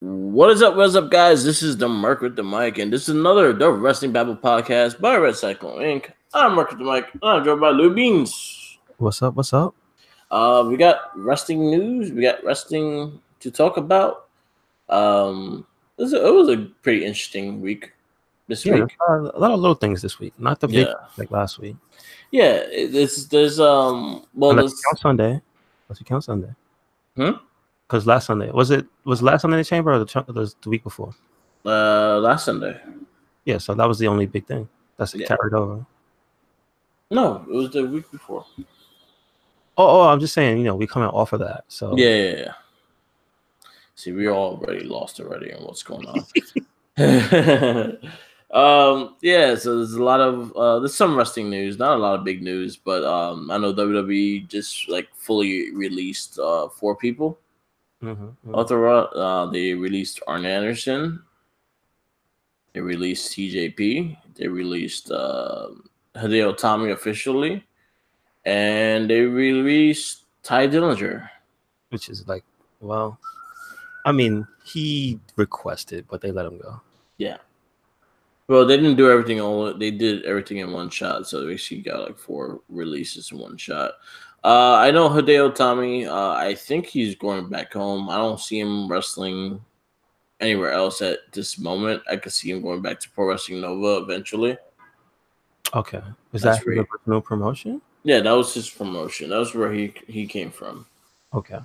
What is up, guys? This is the Merc with the Mic, and this is another the Wrestling Babble podcast by Red Cyclone Inc. I'm Merc with the Mic, and I'm joined by Lou Beans. What's up? What's up? We got wrestling news. We got wrestling to talk about. It was a pretty interesting week this week. A lot of little things this week, not the big like last week. Yeah, there's well, let's count Sunday. Let's count Sunday. Because last Sunday was last Sunday in the chamber or the week before? Last Sunday. Yeah, so that was the only big thing that's carried over. No, it was the week before. Oh, I'm just saying, we coming off of that. So yeah. See, we're already lost already on what's going on. So there's a lot of there's some wrestling news, not a lot of big news, but I know WWE just fully released 4 people. They released Arn Anderson, they released TJP, they released Hideo Itami officially, and they released Ty Dillinger, which is he requested, but they let him go. Yeah. Well, they didn't do everything they did everything in one shot, so they actually got 4 releases in one shot. I know Hideo Itami, I think he's going back home. I don't see him wrestling anywhere else at this moment. I could see him going back to Pro Wrestling Nova eventually. Okay. Is that his personal promotion? Yeah, that was his promotion. That was where he came from. Okay.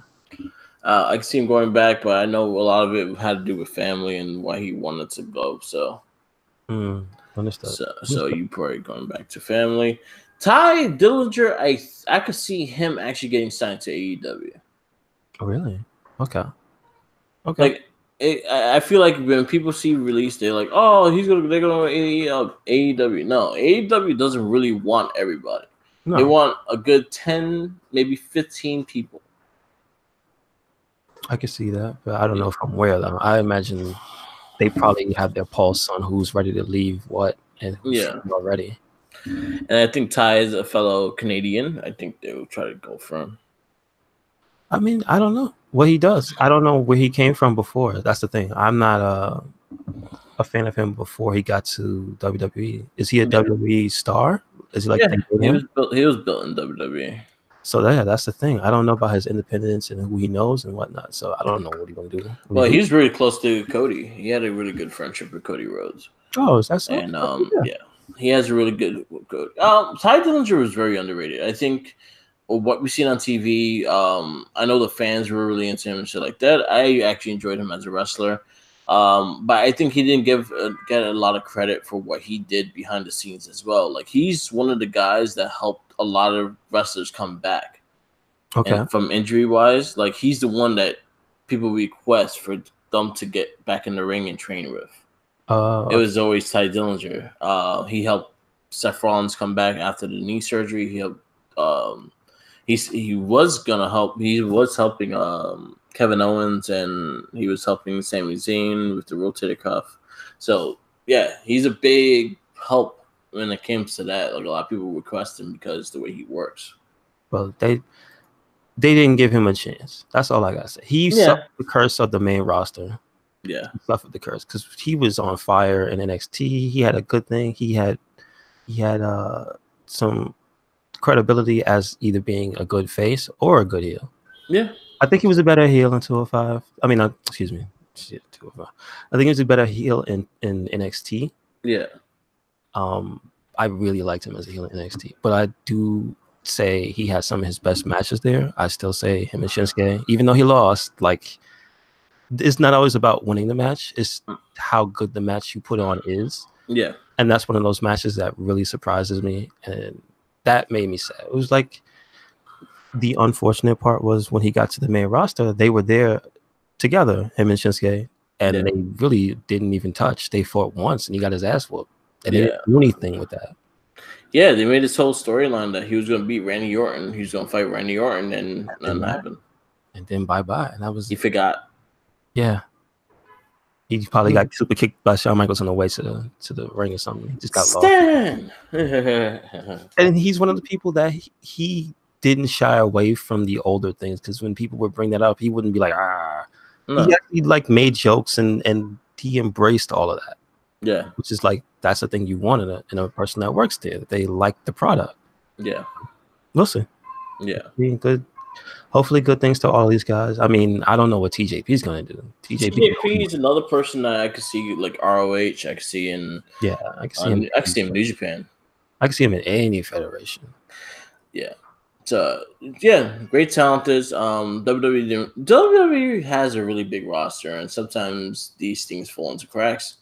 I could see him going back, but I know a lot of it had to do with family and why he wanted to go, so... Understood. So you probably going back to family. Ty Dillinger, I could see him actually getting signed to AEW. Oh, really? Okay. I feel like when people see release, they're like, "Oh, they're gonna AEW." No, AEW doesn't really want everybody. No. They want a good 10, maybe 15 people. I can see that, but I don't know from where though. I imagine they probably have their pulse on who's ready to leave what and who's already. And I think Ty is a fellow Canadian. I think they will try to go for him. I mean, I don't know what he does. I don't know where he came from before. That's the thing. I'm not a fan of him before he got to WWE. Is he a WWE star? Is he he was built in WWE. So that's the thing. I don't know about his independence and who he knows and whatnot. So I don't know what he's gonna do. Well, he's really close to Cody. He had a really good friendship with Cody Rhodes. Oh, is that so? And he has a really good. Ty Dillinger was very underrated. I think what we've seen on TV. I know the fans were really into him and shit like that. I actually enjoyed him as a wrestler. But I think he didn't get a lot of credit for what he did behind the scenes as well. He's one of the guys that helped a lot of wrestlers come back. Okay. And from injury wise, he's the one that people request for them to get back in the ring and train with. It was always Ty Dillinger. He helped Seth Rollins come back after the knee surgery. He helped. He was gonna help. He was helping Kevin Owens, and he was helping Sami Zayn with the rotator cuff. So yeah, he's a big help when it comes to that. A lot of people request him because the way he works. Well, they didn't give him a chance. That's all I gotta say. He suffered the curse of the main roster. Yeah, he suffered the curse because he was on fire in NXT. He had a good thing. He had some credibility as either being a good face or a good heel. Yeah, I think he was a better heel in 205. I mean, excuse me, 205. I think he was a better heel in NXT. Yeah. I really liked him as a heel in NXT, but I do say he had some of his best matches there. I still say him and Shinsuke, even though he lost, it's not always about winning the match. It's how good the match you put on is. Yeah. And that's one of those matches that really surprises me. And that made me sad. It was the unfortunate part was when he got to the main roster, they were there together, him and Shinsuke, and they really didn't even touch. They fought once and he got his ass whooped. And they didn't do anything with that. Yeah, they made this whole storyline that he was going to beat Randy Orton. He was going to fight Randy Orton, and nothing happened. And then bye-bye. And that was... He forgot. Yeah. He probably got super kicked by Shawn Michaels on the way to the ring or something. He just got lost. And he's one of the people that he didn't shy away from the older things, because when people would bring that up, he wouldn't be like, No. He actually like made jokes and he embraced all of that. Yeah. Which is like that's the thing you want in a person that works there. They like the product. Yeah. We'll see. Yeah. Being good. Hopefully good things to all these guys. I mean, I don't know what TJP is gonna do. TJP is another person that I could see like ROH. I could see in I can see him. I could see him in New Japan. I can see him in any federation. Yeah. So yeah, great talented. WWE has a really big roster, and sometimes these things fall into cracks.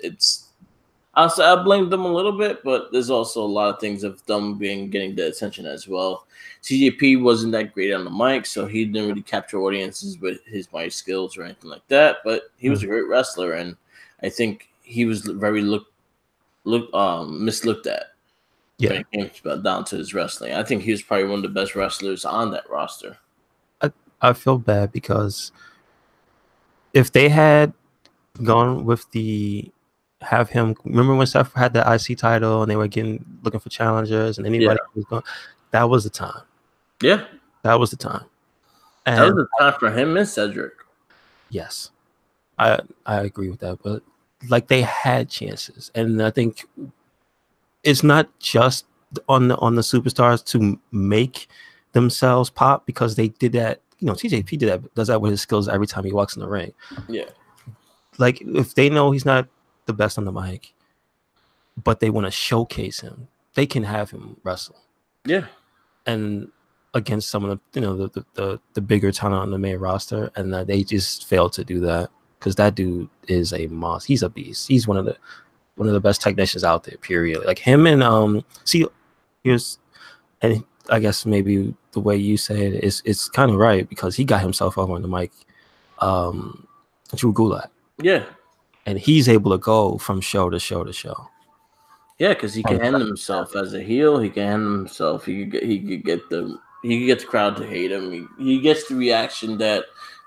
I blame them a little bit, but there's also a lot of things of them getting the attention as well. TJP wasn't that great on the mic, so he didn't really capture audiences with his mic skills or anything like that. But he was a great wrestler, and I think he was very mislooked at. Yeah, when it came down to his wrestling. I think he was probably one of the best wrestlers on that roster. I feel bad because if they had gone with have him, remember when Seth had the IC title and they were looking for challengers and anybody was going, that was the time. Yeah. That was the time. And that was the time for him and Cedric. Yes. I agree with that, but like they had chances, and I think it's not just on the superstars to make themselves pop because they did that. You know, TJP does that with his skills every time he walks in the ring. Yeah. Like if they know he's not the best on the mic, but they want to showcase him, they can have him wrestle. Yeah. And against some of the bigger talent on the main roster, and they just failed to do that because that dude is a monster. He's a beast. He's one of the best technicians out there. Period. Like him and and I guess maybe the way you say it is it's kind of right because he got himself over on the mic. Drew Gulak. Yeah. And he's able to go from show to show to show. Yeah, because he can handle himself as a heel. He can handle himself. He could get the crowd to hate him. He gets the reaction that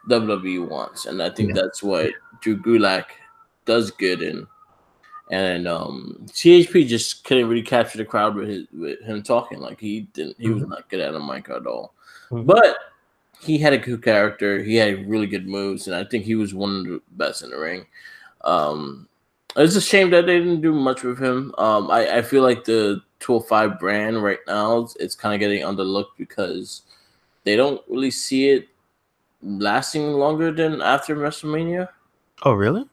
WWE wants, and I think that's what Drew Gulak does good in. And CHP just couldn't really capture the crowd with him talking. Like he was not good at a mic at all. But he had a good character. He had really good moves, and I think he was one of the best in the ring. It's a shame that they didn't do much with him. I feel like the 205 brand right now, it's kind of getting underlooked because they don't really see it lasting longer than after WrestleMania. Oh, really?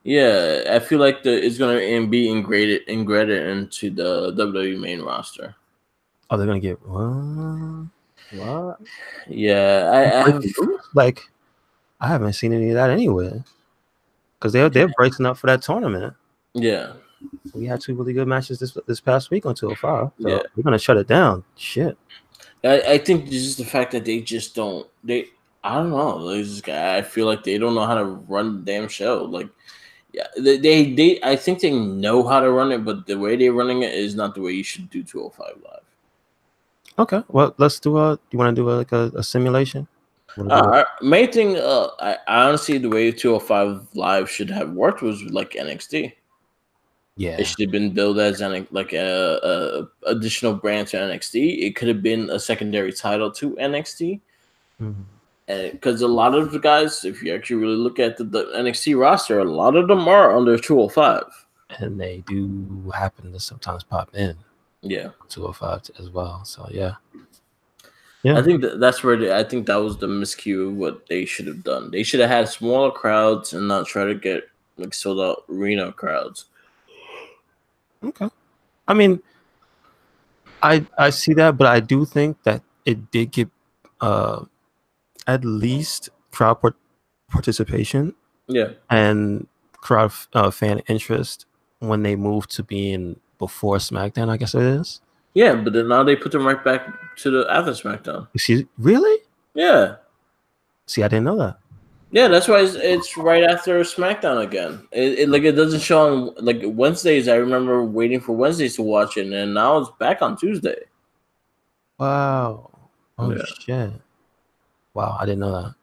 Yeah, I feel like it's gonna be integrated into the WWE main roster. Oh, they're gonna get what? Yeah, I haven't seen any of that anywhere because they're breaking up for that tournament. Yeah, we had 2 really good matches this past week on 205. So yeah, we're gonna shut it down. Shit. I think it's just the fact that they just don't. I don't know. I feel like they don't know how to run the damn show. Like. Yeah, they I think they know how to run it, but the way they're running it is not the way you should do 205 Live. Okay, well, let's do you want to do a simulation? Main thing, I honestly, the way 205 Live should have worked was like NXT. Yeah, it should have been billed as like a additional brand to NXT. It could have been a secondary title to NXT. Because a lot of the guys, if you actually really look at the NXT roster, a lot of them are under 205. And they do happen to sometimes pop in. Yeah. 205 as well. So, yeah. I think that's where I think that was the miscue of what they should have done. They should have had smaller crowds and not try to get like sold out arena crowds. Okay. I mean, I see that, but I do think that it did get at least crowd participation, and crowd fan interest when they moved to being before SmackDown. I guess it is. Yeah, but then now they put them right back to the after SmackDown. Really? Yeah. See, I didn't know that. Yeah, that's why it's right after SmackDown again. It doesn't show on like Wednesdays. I remember waiting for Wednesdays to watch it, and now it's back on Tuesday. Wow! Oh shit! Wow, I didn't know that.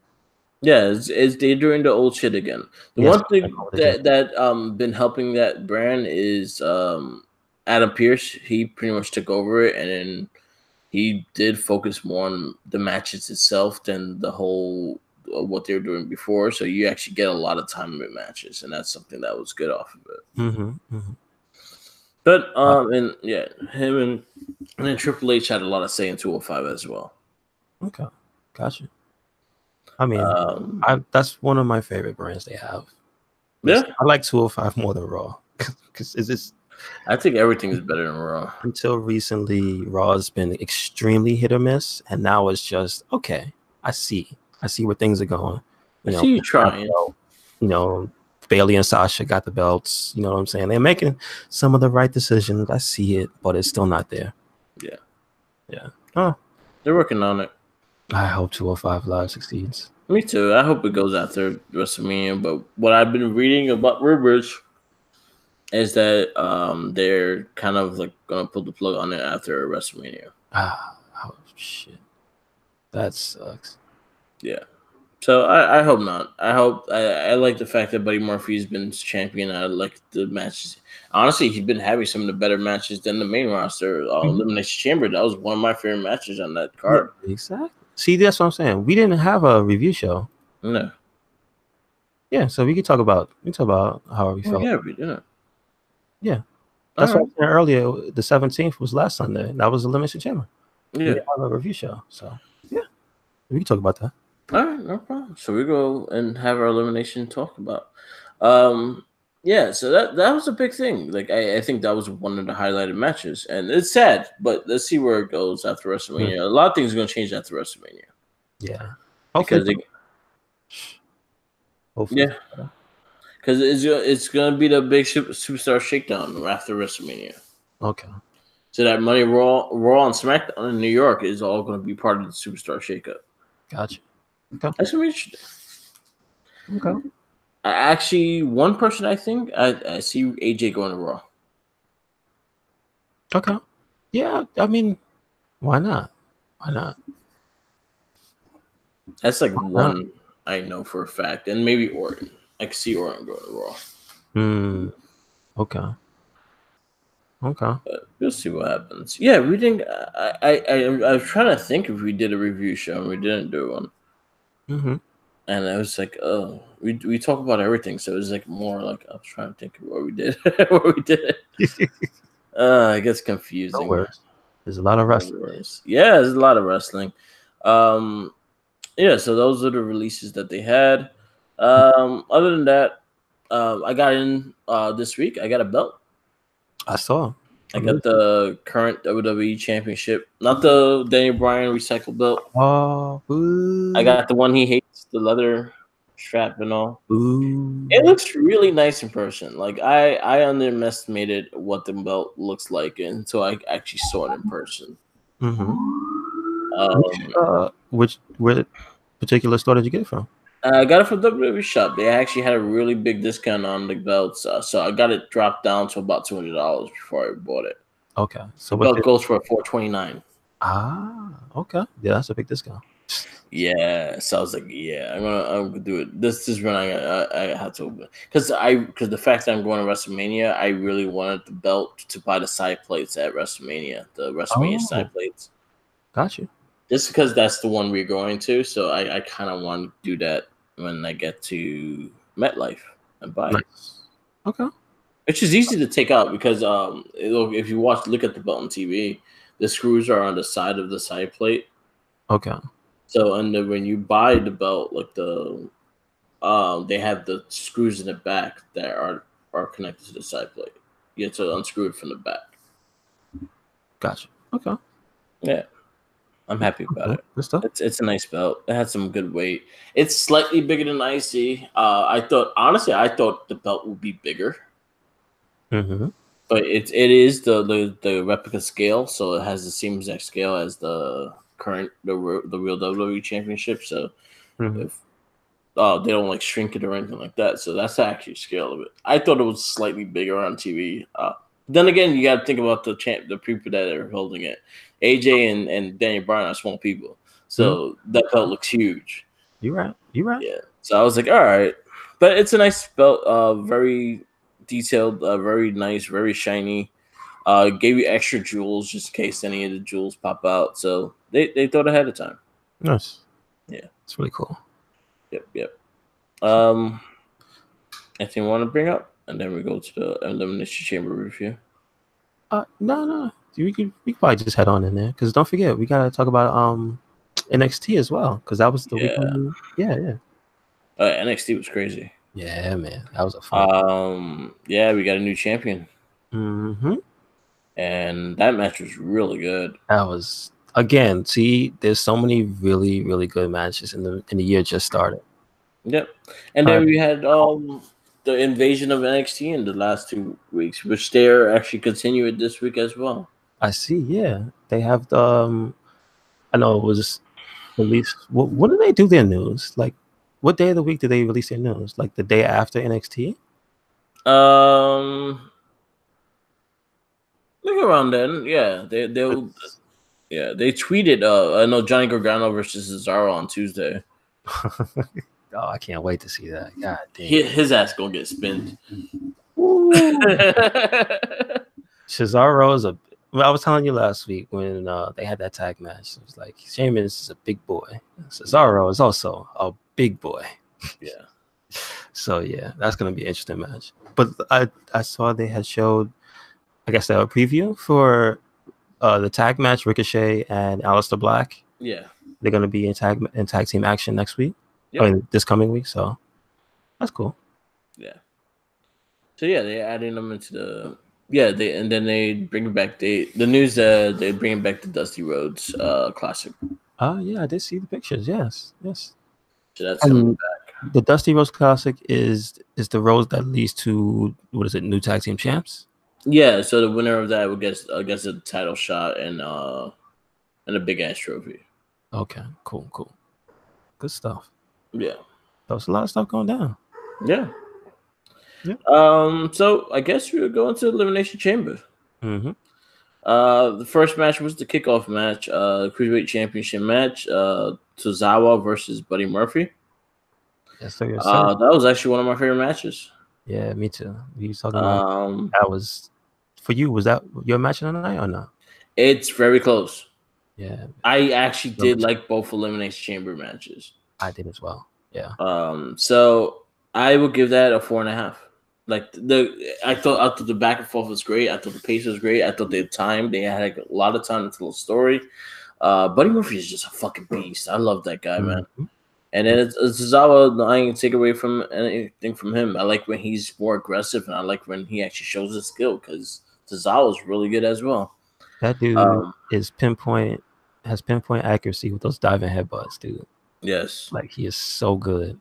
Yeah, they're doing the old shit again. The one thing that been helping that brand is Adam Pearce. He pretty much took over it, and then he did focus more on the matches itself than the whole what they were doing before. So you actually get a lot of tournament matches, and that's something that was good off of it. But and yeah, him and then Triple H had a lot of say in 205 as well. Okay, gotcha. I mean, that's one of my favorite brands they have. Yeah, I like 205 more than Raw because it's. I think everything is better than Raw. Until recently, Raw has been extremely hit or miss, and now it's just okay. I see where things are going. I see you trying. Bailey and Sasha got the belts. You know what I'm saying? They're making some of the right decisions. I see it, but it's still not there. Yeah. Oh, they're working on it. I hope 205 Live succeeds. Me too. I hope it goes after WrestleMania. But what I've been reading about rumors is that they're kind of like gonna pull the plug on it after WrestleMania. Oh shit, that sucks. Yeah. So I hope not. I like the fact that Buddy Murphy's been champion. I like the matches. Honestly, he's been having some of the better matches than the main roster. Elimination Chamber, that was one of my favorite matches on that card. Yeah, exactly. See, that's what I'm saying. We didn't have a review show. No. Yeah, so we talk about how we felt. Yeah, we did. Yeah. That's what I said earlier. The 17th was last Sunday. That was Elimination Chamber. Yeah. We didn't have a review show. So yeah. We can talk about that. All right, no problem. So we go and have our elimination talk about. Yeah, so that was a big thing. Like I think that was one of the highlighted matches, and it's sad, but let's see where it goes after WrestleMania. A lot of things are going to change after WrestleMania. Yeah, hopefully. Yeah, because it's going to be the big superstar shakedown after WrestleMania. Okay. So that Monday Raw and SmackDown in New York is all going to be part of the superstar shakeup. Gotcha. Okay. That's going to be interesting. Okay. Actually, one person I think I see AJ going to Raw. Okay. Yeah, I mean, why not? Why not? That's like one I know for a fact, and maybe Orton. I can see Orton going to Raw. Okay. But we'll see what happens. Yeah, we didn't. I was trying to think if we did a review show and we didn't do one. And I was like, oh, we talk about everything, so it was like more like I was trying to think of what we did, it gets confusing. No worries. There's a lot of wrestling. Yeah, there's a lot of wrestling. Yeah, so those are the releases that they had. Other than that, I got in this week. I got a belt. I saw. I got the current WWE Championship, not the Daniel Bryan recycle belt. Oh, boo. I got the one he hates, the leather strap and all. Boo. It looks really nice in person. Like I underestimated what the belt looks like until I actually saw it in person. Which particular store did you get it from? I got it from WWE Shop. They actually had a really big discount on the belts, so I got it dropped down to about $200 before I bought it. Okay, so the belt goes for $429. Okay, yeah, that's a big discount. Yeah, so I was like, yeah, I'm gonna do it. This is when I had to open because the fact that I'm going to WrestleMania, I really wanted the belt to buy the side plates at WrestleMania, the WrestleMania side plates. Gotcha. Just because that's the one we're going to, so I kind of want to do that when I get to MetLife and buy it. Okay. Which is easy to take out because if you look at the belt on TV, the screws are on the side of the side plate. Okay. So when you buy the belt, like they have the screws in the back that are connected to the side plate. You have to unscrew it from the back. Gotcha. Okay. Yeah. I'm happy about it. It's a nice belt. It had some good weight. It's slightly bigger than IC. I thought the belt would be bigger. But it is the replica scale, so it has the same exact scale as the real WWE Championship. So if they don't like shrink it or anything like that, so that's actually scale of it. I thought it was slightly bigger on TV. Then again, you got to think about the people that are holding it. AJ and Daniel Bryan are small people, so that belt looks huge. You're right. Yeah. So I was like, all right, but it's a nice belt. Very detailed, very nice, very shiny. Gave you extra jewels just in case any of the jewels pop out. So they thought ahead of time. Nice. Yeah, it's really cool. Yep. Anything you want to bring up? And then we go to the Elimination Chamber review. No. We could probably just head on in there because don't forget we gotta talk about NXT as well because that was the weekend. Yeah. NXT was crazy. Yeah, man, that was a fun. Yeah, we got a new champion. Mm-hmm. And that match was really good. That was again. See, there's so many really, really good matches in the year just started. Yep, and then we had the invasion of NXT in the last 2 weeks, which they're actually continuing this week as well. I see. Yeah, they have the. I know it was released. When did they do their news? Like, what day of the week did they release their news? Like the day after NXT? Look around then. Yeah, they tweeted. I know Johnny Gargano versus Cesaro on Tuesday. Oh, I can't wait to see that. God damn. His ass gonna get spinned. Cesaro is a. Well, I was telling you last week when they had that tag match. It was like Sheamus is a big boy. Cesaro is also a big boy. Yeah. So yeah, that's gonna be an interesting match. But I saw they had showed, I guess, a preview for the tag match, Ricochet and Aleister Black. Yeah. They're gonna be in tag team action next week. Yep. I mean, this coming week. So that's cool. Yeah. So yeah, they're adding them into the. Yeah, they bring back the news. They bring back the Dusty Rhodes Classic. Yeah, I did see the pictures. Yes. So that's coming back. The Dusty Rhodes Classic is the Rhodes that leads to new tag team champs. Yeah, so the winner of that will get a title shot and a big ass trophy. Okay, cool, good stuff. Yeah, there's a lot of stuff going down. Yeah. So I guess we're going to Elimination Chamber. Mm-hmm. The first match was the kickoff match, Cruiserweight Championship match, Tozawa versus Buddy Murphy. Yes, sir. That was actually one of my favorite matches. Yeah, me too. You talking about that was for you? Was that your match of the night or not? It's very close. Yeah, I actually did like both Elimination Chamber matches. I did as well. Yeah. So I will give that a 4.5. Like I thought the back and forth was great. I thought the pace was great. I thought they had like a lot of time to tell a story. Buddy Murphy is just a fucking beast. I love that guy, man. And then it's Tozawa. I ain't take away from anything from him. I like when he's more aggressive, and I like when he actually shows his skill because Tozawa is really good as well. That dude has pinpoint accuracy with those diving headbutts, dude. Yes, like he is so good.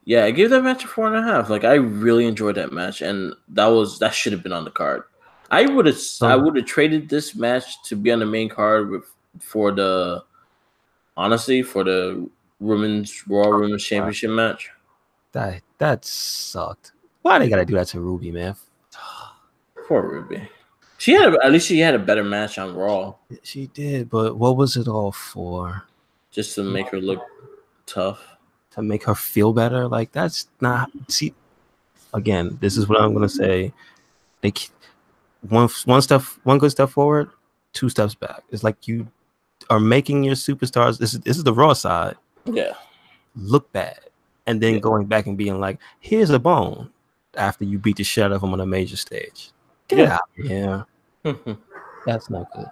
Yeah, I gave that match a 4.5. Like I really enjoyed that match, and that should have been on the card. I would have traded this match to be on the main card for the Women's Championship match. That sucked. Why they gotta do that to Ruby, man? Poor Ruby. At least she had a better match on Raw. She did, but what was it all for? Just to make her look tough. To make her feel better. Like that's not. See, again, this is what I'm gonna say. They one good step forward, 2 steps back. It's like you are making your superstars. This is the Raw side. Yeah. Look bad, and then going back and being like, "Here's a bone." After you beat the shit out of them on a major stage, get out of here. That's not good.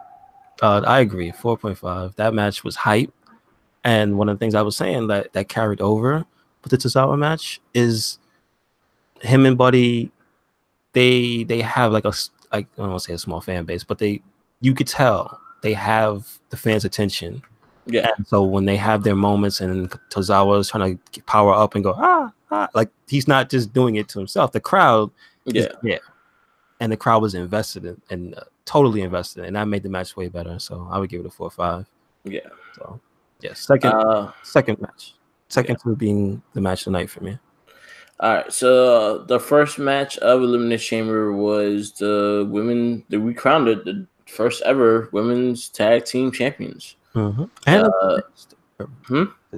I agree. 4.5. That match was hype. And one of the things I was saying that carried over with the Tozawa match is him and Buddy. They have like I don't want to say a small fan base, but you could tell they have the fans' attention. Yeah. And so when they have their moments and Tozawa is trying to power up and go like he's not just doing it to himself. The crowd is there, and the crowd was invested and totally invested, and that made the match way better. So I would give it a 4.5. Yeah. So. Yeah, second match. Second to being the match of the night for me. All right, so the first match of Elimination Chamber was we crowned it the first ever women's tag team champions. Mm-hmm. And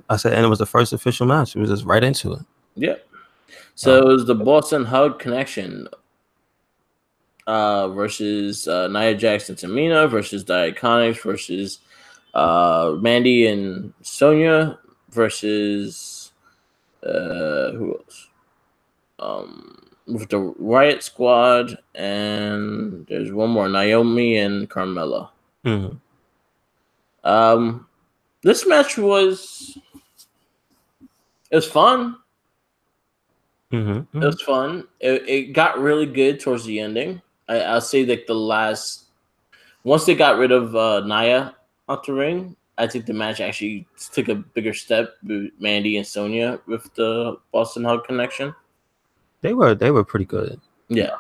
I said, and it was the first official match. It was just right into it. Yeah. So it was the Boston Hug Connection versus Nia Jax and Tamina versus the Iconics versus Mandy and Sonya versus Who else? With the Riot Squad, and there's one more, Naomi and Carmella. Mm-hmm. This match was fun. Mm-hmm. It was fun. It got really good towards the ending. I'll say like the last, once they got rid of Nia out the ring, I think the match actually took a bigger step with Mandy and Sonya with the Boston Hug connection. They were pretty good. Yeah.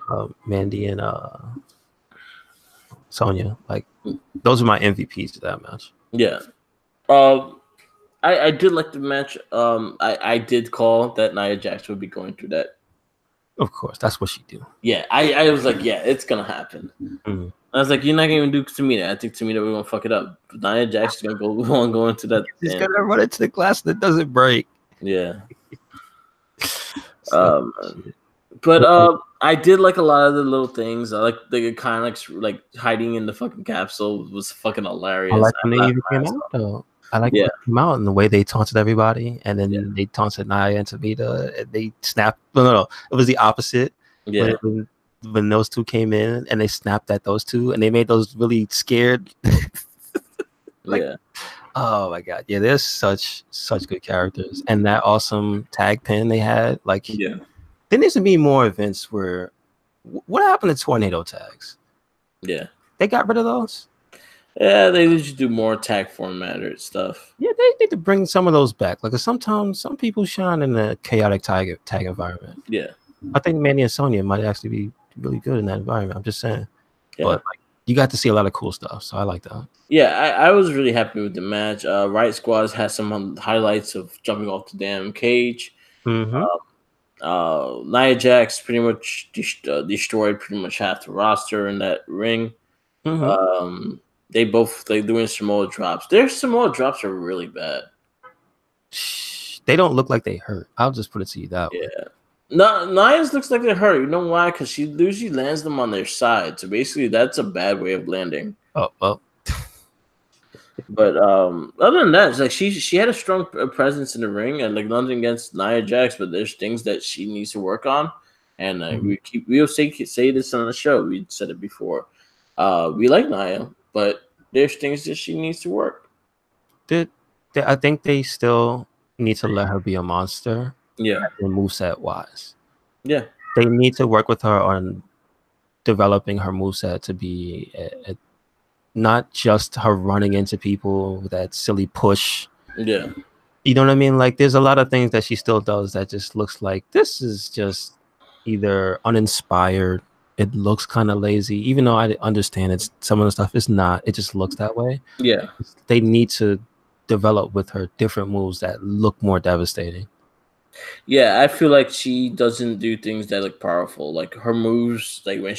Mandy and Sonya, like those are my MVPs of that match. Yeah. I did like the match. I did call that Nia Jax would be going through that. Of course, that's what she do. Yeah, I was like, yeah, it's gonna happen. Mm-hmm. I was like, you're not gonna even do Tamina. I think Tamina we're gonna fuck it up. But Nia Jax is gonna go into that. She's gonna run into the glass that doesn't break. Yeah. But I did like a lot of the little things. I like the Iconics like hiding in the fucking capsule was fucking hilarious. I like when they even came out though. I like when they came out and the way they taunted everybody, and then they taunted Nia and Tamina, and they snapped. No, it was the opposite. Yeah. When those two came in and they snapped at those two, and they made those really scared. Oh my god, yeah, there's such good characters, and that awesome tag pin they had. Like, there needs to be more events where. What happened to tornado tags? Yeah, they got rid of those. Yeah, they need to do more tag formatted stuff. Yeah, they need to bring some of those back. Like, sometimes some people shine in a chaotic tag environment. Yeah, I think Mandy and Sonya might actually be really good in that environment. I'm just saying. Yeah. But like, you got to see a lot of cool stuff, so I like that. Yeah, I was really happy with the match. Riot Squad has some highlights of jumping off the damn cage. Mm-hmm. Nia Jax pretty much destroyed pretty much half the roster in that ring. Mm-hmm. They're doing Samoa drops. Their Samoa drops are really bad. They don't look like they hurt. I'll just put it to you that way. Yeah. No, Nia's looks like they're hurt. You know why? Because she usually lands them on their side. So basically, that's a bad way of landing. Oh, well. But other than that, it's like she had a strong presence in the ring, and like nothing against Nia Jax, but there's things that she needs to work on. And we'll say this on the show. We said it before. We like Nia, but there's things that she needs to work. I think they still need to let her be a monster. Yeah. And moveset wise. Yeah. They need to work with her on developing her moveset to be not just her running into people with that silly push. Yeah. You know what I mean? Like, there's a lot of things that she still does that just looks like this is just either uninspired. It looks kind of lazy, even though I understand it's some of the stuff is not. It just looks that way. Yeah. They need to develop with her different moves that look more devastating. Yeah, I feel like she doesn't do things that look powerful. Like her moves, like when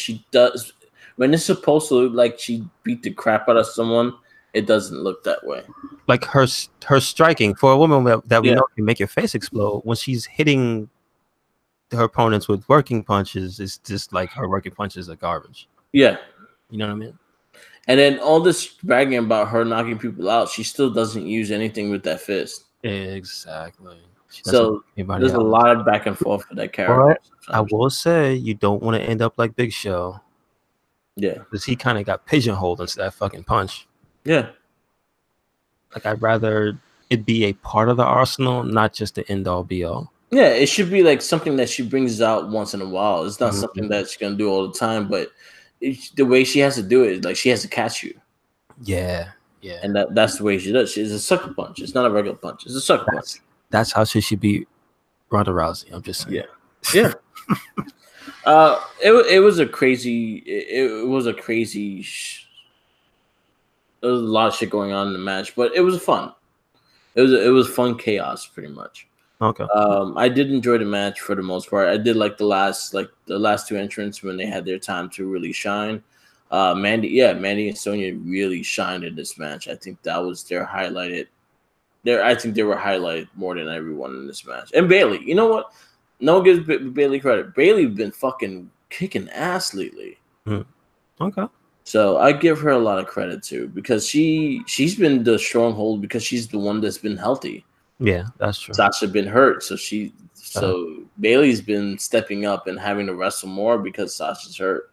it's supposed to look like she beat the crap out of someone, it doesn't look that way. Like her striking for a woman that we know can make your face explode, when she's hitting her opponents with working punches, it's just like her working punches are garbage. Yeah. You know what I mean? And then all this bragging about her knocking people out, she still doesn't use anything with that fist. Exactly. So there's a lot of back and forth with that character. But I will say you don't want to end up like Big Show. Yeah. Because he kind of got pigeonholed into that fucking punch. Yeah. Like, I'd rather it be a part of the arsenal, not just the end all be all. Yeah, it should be like something that she brings out once in a while. It's not something that she's gonna do all the time, but the way she has to do it, like she has to catch you. Yeah, yeah. And that's the way she does. It's a sucker punch. It's not a regular punch. It's a sucker punch. That's how she should be Ronda Rousey. I'm just saying. Yeah. Yeah. It was a crazy. It was a crazy. There was a lot of shit going on in the match, but it was fun. It was fun chaos, pretty much. Okay. I did enjoy the match for the most part. I did like the last two entrants when they had their time to really shine. Mandy and Sonya really shined in this match. I think that was their highlighted. I think they were highlighted more than everyone in this match. And Bayley, you know what? No one gives Bayley credit. Bayley's been fucking kicking ass lately. Okay. So I give her a lot of credit too, because she's been the stronghold because she's the one that's been healthy. Yeah, that's true. Sasha been hurt, so Bailey's been stepping up and having to wrestle more because Sasha's hurt.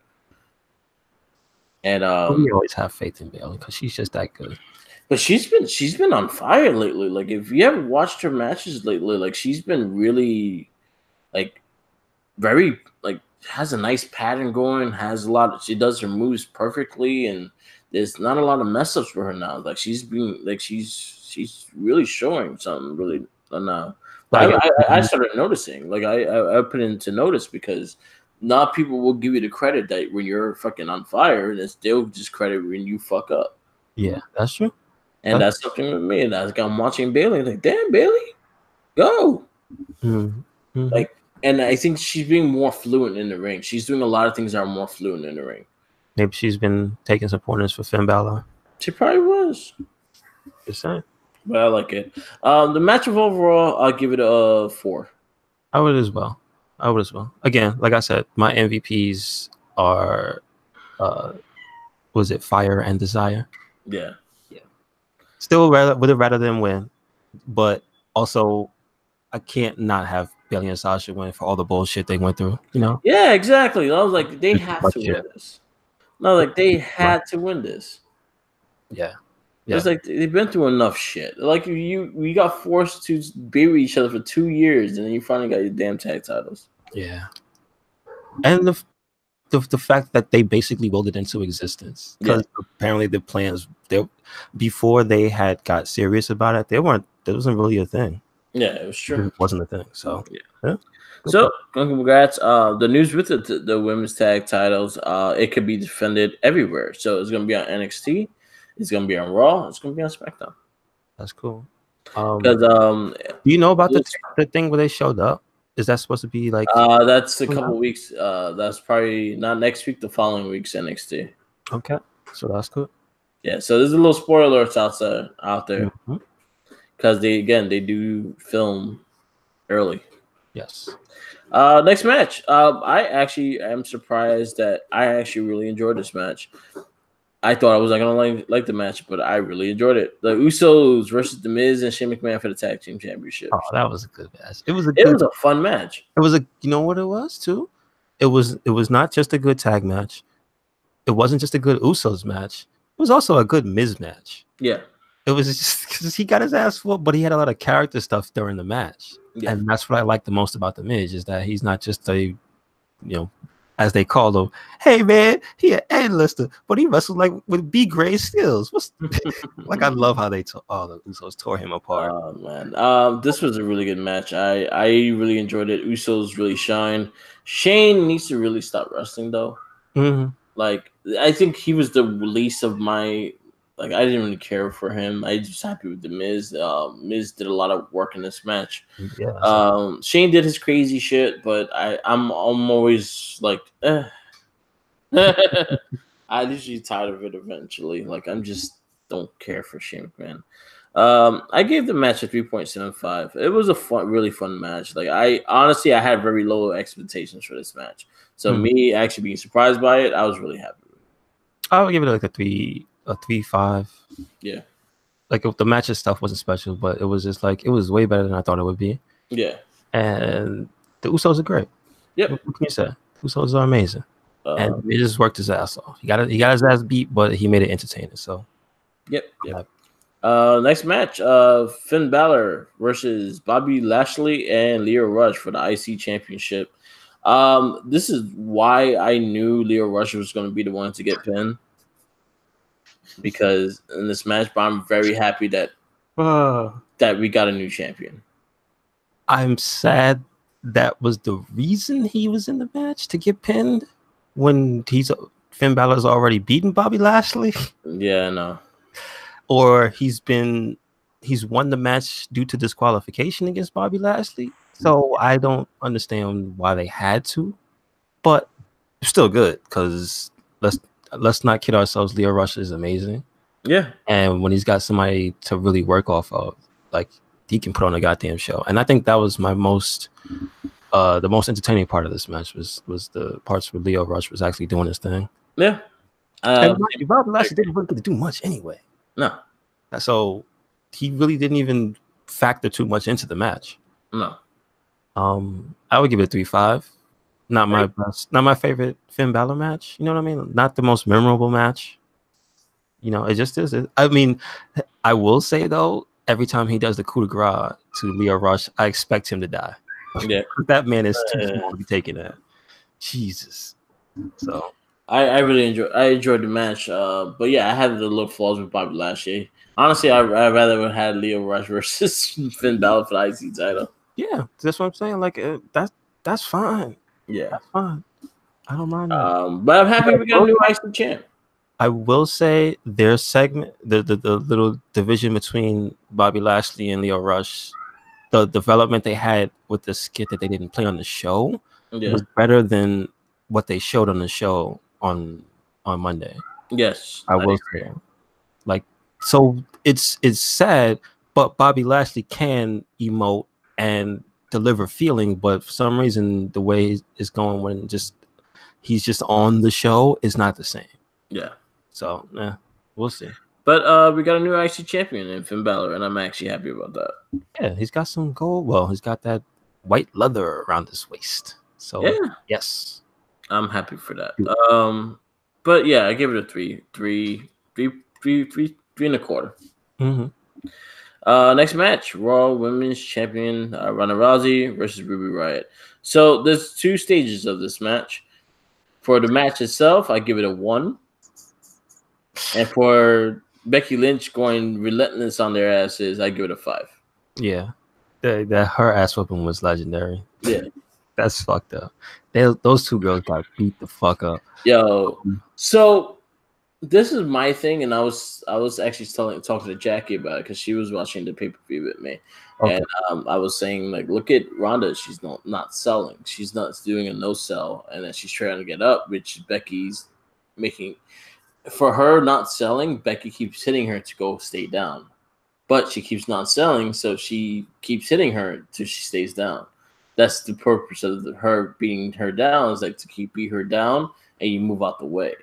And we always have faith in Bailey because she's just that good. But she's been on fire lately. Like if you ever watched her matches lately, like she's been really like very like has a nice pattern going, she does her moves perfectly, and there's not a lot of mess ups for her now. Like she's really showing something really now. I started noticing, like I put into notice because not people will give you the credit that when you're fucking on fire, and they'll just credit when you fuck up. Yeah, that's true. And that's something with me. And I'm watching Bailey, like, damn, Bailey, go. Mm-hmm. Like, and I think she's being more fluent in the ring. She's doing a lot of things that are more fluent in the ring. Maybe she's been taking some pointers for Finn Balor. She probably was. Just saying. But I like it. The match of overall, I'll give it a 4. I would as well. Again, like I said, my MVPs are, was it Fire and Desire? Yeah. Still would have rather them win, but also I can't not have Bailey and Sasha win for all the bullshit they went through, you know? Yeah, exactly. I was like, they have to win this. No, like they had to win this. Yeah. It's like they've been through enough shit. Like we got forced to bury each other for 2 years, and then you finally got your damn tag titles. Yeah. And the fact that they basically willed it into existence, because apparently the plans before they had got serious about it, there wasn't really a thing. Yeah, it was true. It wasn't a thing. So yeah. So congrats. The news with the women's tag titles, it could be defended everywhere. So it's gonna be on NXT, it's gonna be on Raw, it's gonna be on SmackDown. That's cool. Because do you know about the thing where they showed up? Is that supposed to be like? That's a couple weeks. That's probably not next week. The following week's NXT. Okay, so that's good. Yeah, so there's a little spoiler alerts out there because they do film early. Yes. Next match. I actually am surprised that I actually really enjoyed this match. I thought I was not gonna like the match, but I really enjoyed it. The Usos versus The Miz and Shane McMahon for the tag team championship. Oh, that was a good match. It was a fun match. It was you know what it was too? It was not just a good tag match. It wasn't just a good Usos match. It was also a good Miz match. Yeah. It was just because he got his ass whooped, but he had a lot of character stuff during the match. Yeah. And that's what I like the most about the Miz, is that he's not just a, as they call him, hey man, he an A-lister, but he wrestled like with B-grade skills. Like I love how the Usos tore him apart. Oh man, this was a really good match. I really enjoyed it. Usos really shine. Shane needs to really stop wrestling though. Mm-hmm. Like I think he was the least of my. Like I didn't really care for him. I was just happy with the Miz. Miz did a lot of work in this match. Yeah. Shane did his crazy shit, but I'm always like, I usually tired of it eventually. Like I'm just don't care for Shane McMahon. I gave the match a 3.75. It was a really fun match. Like I had very low expectations for this match. So me actually being surprised by it, I was really happy with it. I would give it like a 3.5. Yeah. Like if the matches stuff wasn't special, but it was just like it was way better than I thought it would be. Yeah. And the Usos are great. Yep. What can you say? The Usos are amazing. And he just worked his ass off. He got his ass beat, but he made it entertaining. So Yep. Next match, Finn Balor versus Bobby Lashley and Lio Rush for the IC Championship. This is why I knew Lio Rush was going to be the one to get pinned. Because in this match, but I'm very happy that we got a new champion. I'm sad that was the reason he was in the match, to get pinned when Finn Balor's already beaten Bobby Lashley. Yeah, no. Or he's won the match due to disqualification against Bobby Lashley. So I don't understand why they had to, but it's still good because let's not kid ourselves. Lio Rush is amazing. Yeah. And when he's got somebody to really work off of, like he can put on a goddamn show. And I think that was the most entertaining part of this match was the parts where Lio Rush was actually doing his thing. Yeah. Bobby Lashley didn't really get to do much anyway. No. So he really didn't even factor too much into the match. No. I would give it a 3-5. Not my best, not my favorite Finn Balor match. You know what I mean? Not the most memorable match. You know, it just is. I mean, I will say though, every time he does the coup de grace to Lio Rush, I expect him to die. Yeah, that man is too small to be taking that. Jesus. So I really enjoyed the match. But yeah, I had the little flaws with Bobby Lashley. Honestly, I rather have had Lio Rush versus Finn Balor for the IC title. Yeah, that's what I'm saying. Like that's fine. Yeah, that's fine. I don't mind that. But I'm happy we got a new IC champ. I will say their segment, the little division between Bobby Lashley and Lio Rush, the development they had with the skit that they didn't play on the show was better than what they showed on the show on Monday. Yes, I will say. Like, so it's sad, but Bobby Lashley can emote and deliver feeling, but for some reason the way it's going when he's just on the show is not the same. Yeah. So we'll see. But we got a new IC champion in Finn Balor, and I'm actually happy about that. Yeah, he's got some gold. Well, he's got that white leather around his waist. So yes, I'm happy for that. But yeah, I give it a 3.25. Next match, Raw Women's Champion Ronda Rousey versus Ruby Riott. So there's 2 stages of this match. For the match itself, I give it a 1. And for Becky Lynch going relentless on their asses, I give it a 5. Yeah, that her ass whooping was legendary. Yeah, that's fucked up. Those 2 girls got beat the fuck up. Yo, so this is my thing, and I was actually talking to Jackie about it because she was watching the pay-per-view with me, and I was saying, like, look at Ronda, she's not selling, she's not doing a no sell, and then she's trying to get up, which Becky's making. For her not selling, Becky keeps hitting her to go stay down, but she keeps not selling, so she keeps hitting her till she stays down. That's the purpose of her beating her down, is like to beat her down and you move out the way.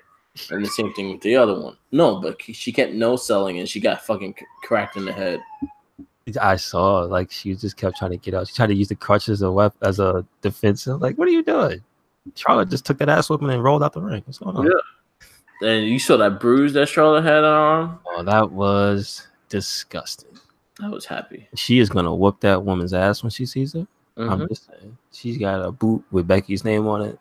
And the same thing with the other one. No, but she kept no selling and she got fucking cracked in the head. I saw, like, she just kept trying to get out. She tried to use the crutches as a defense. Like, what are you doing? Charlotte just took that ass whooping and rolled out the ring. What's going on? Yeah. And you saw that bruise that Charlotte had on her arm? Oh, that was disgusting. I was happy. She is going to whoop that woman's ass when she sees her. I'm just saying. She's got a boot with Becky's name on it.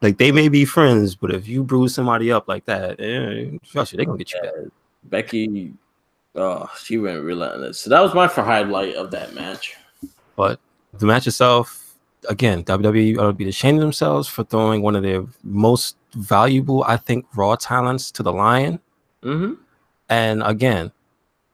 Like, they may be friends, but if you bruise somebody up like that, trust you, they're going to get you back. Becky, she went relentless. So that was my highlight of that match. But the match itself, again, WWE ought to be ashamed of themselves for throwing one of their most valuable, I think, Raw talents to the lion. And again,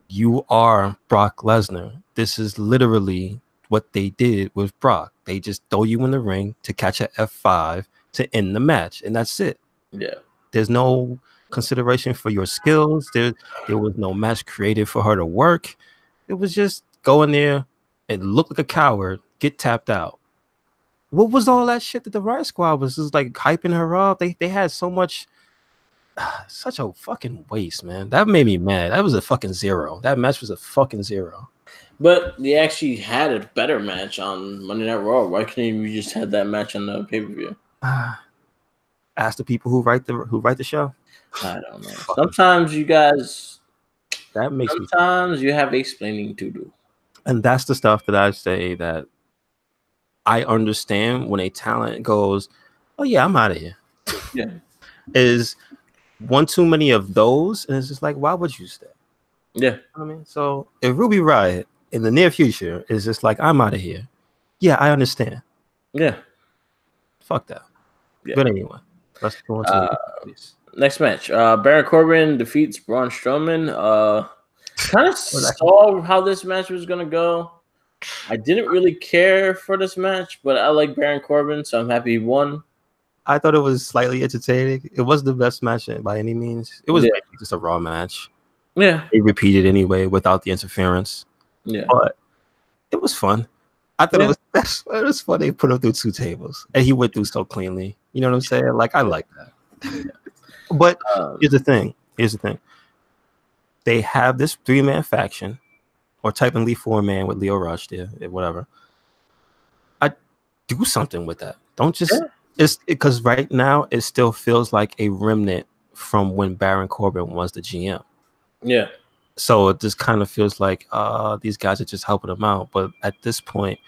you are Brock Lesnar. This is literally what they did with Brock. They just throw you in the ring to catch a F5 to end the match, and that's it. Yeah. There's no consideration for your skills. There was no match created for her to work. It was just go in there and look like a coward, get tapped out. What was all that shit that the Riot Squad was just like hyping her up? They had so much, such a fucking waste, man. That made me mad. That was a fucking 0. That match was a fucking 0. But they actually had a better match on Monday Night Raw. Why couldn't you just had that match on the pay-per-view? Ask the people who write the show. I don't know. Sometimes you guys, sometimes you have explaining to do. And that's the stuff that I say that I understand when a talent goes, oh yeah, I'm out of here. Yeah. Is one too many of those, and it's just like, why would you stay? Yeah. You know what I mean, so if Ruby Riott in the near future is just like, I'm out of here. Yeah, I understand. Yeah. Fuck that. Yeah. But anyway, let's go on to next match. Baron Corbin defeats Braun Strowman. Kind of saw how this match was gonna go. I didn't really care for this match, but I like Baron Corbin, so I'm happy he won. I thought it was slightly entertaining. It wasn't the best match by any means. It was just a Raw match. Yeah. They repeated anyway without the interference. Yeah. But it was fun. I thought it was fun. They put him through 2 tables. And he went through so cleanly. You know what I'm saying? Like, I like that. But here's the thing. they have this 3-man faction, or technically 4-man with Lio Rush there, whatever. I do something with that. Don't just it's because right now it still feels like a remnant from when Baron Corbin was the GM. Yeah. So it just kind of feels like these guys are just helping them out. But at this point,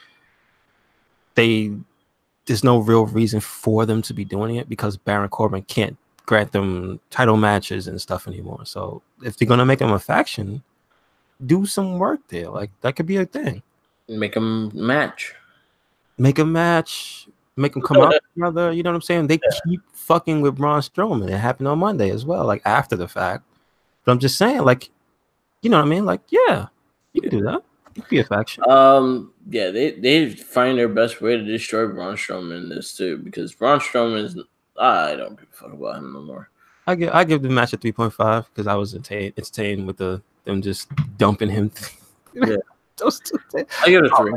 there's no real reason for them to be doing it because Baron Corbin can't grant them title matches and stuff anymore. So if they're gonna make them a faction, do some work there. Like that could be a thing. Make them match. Make a match. Make them come out together. You know what I'm saying? They keep fucking with Braun Strowman. It happened on Monday as well, like after the fact. But I'm just saying, like, you know what I mean? Like, yeah, you can do that. You can be a faction. Yeah, they find their best way to destroy Braun Strowman in this too, because Braun Strowman is I don't give a fuck about him no more. I give the match a 3.5 because I was entertained with them just dumping him. Yeah, those two things. I give it a 3.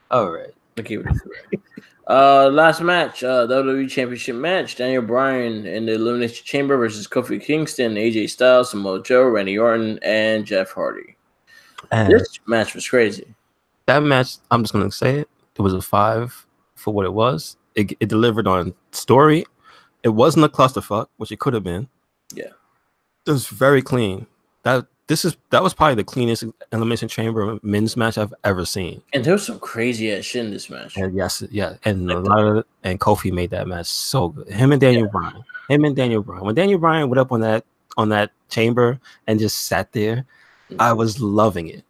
All right, I give it a 3. Last match, WWE Championship match: Daniel Bryan in the Elimination Chamber versus Kofi Kingston, AJ Styles, Samoa Joe, Randy Orton, and Jeff Hardy. And this match was crazy. That match, I'm just gonna say it. It was a 5 for what it was. It delivered on story. It wasn't a clusterfuck, which it could have been. Yeah, it was very clean. That was probably the cleanest Elimination Chamber men's match I've ever seen. And there was some crazy ass shit in this match. And and like a lot of it, and Kofi made that match so good. Him and Daniel Bryan. When Daniel Bryan went up on that chamber and just sat there, I was loving it.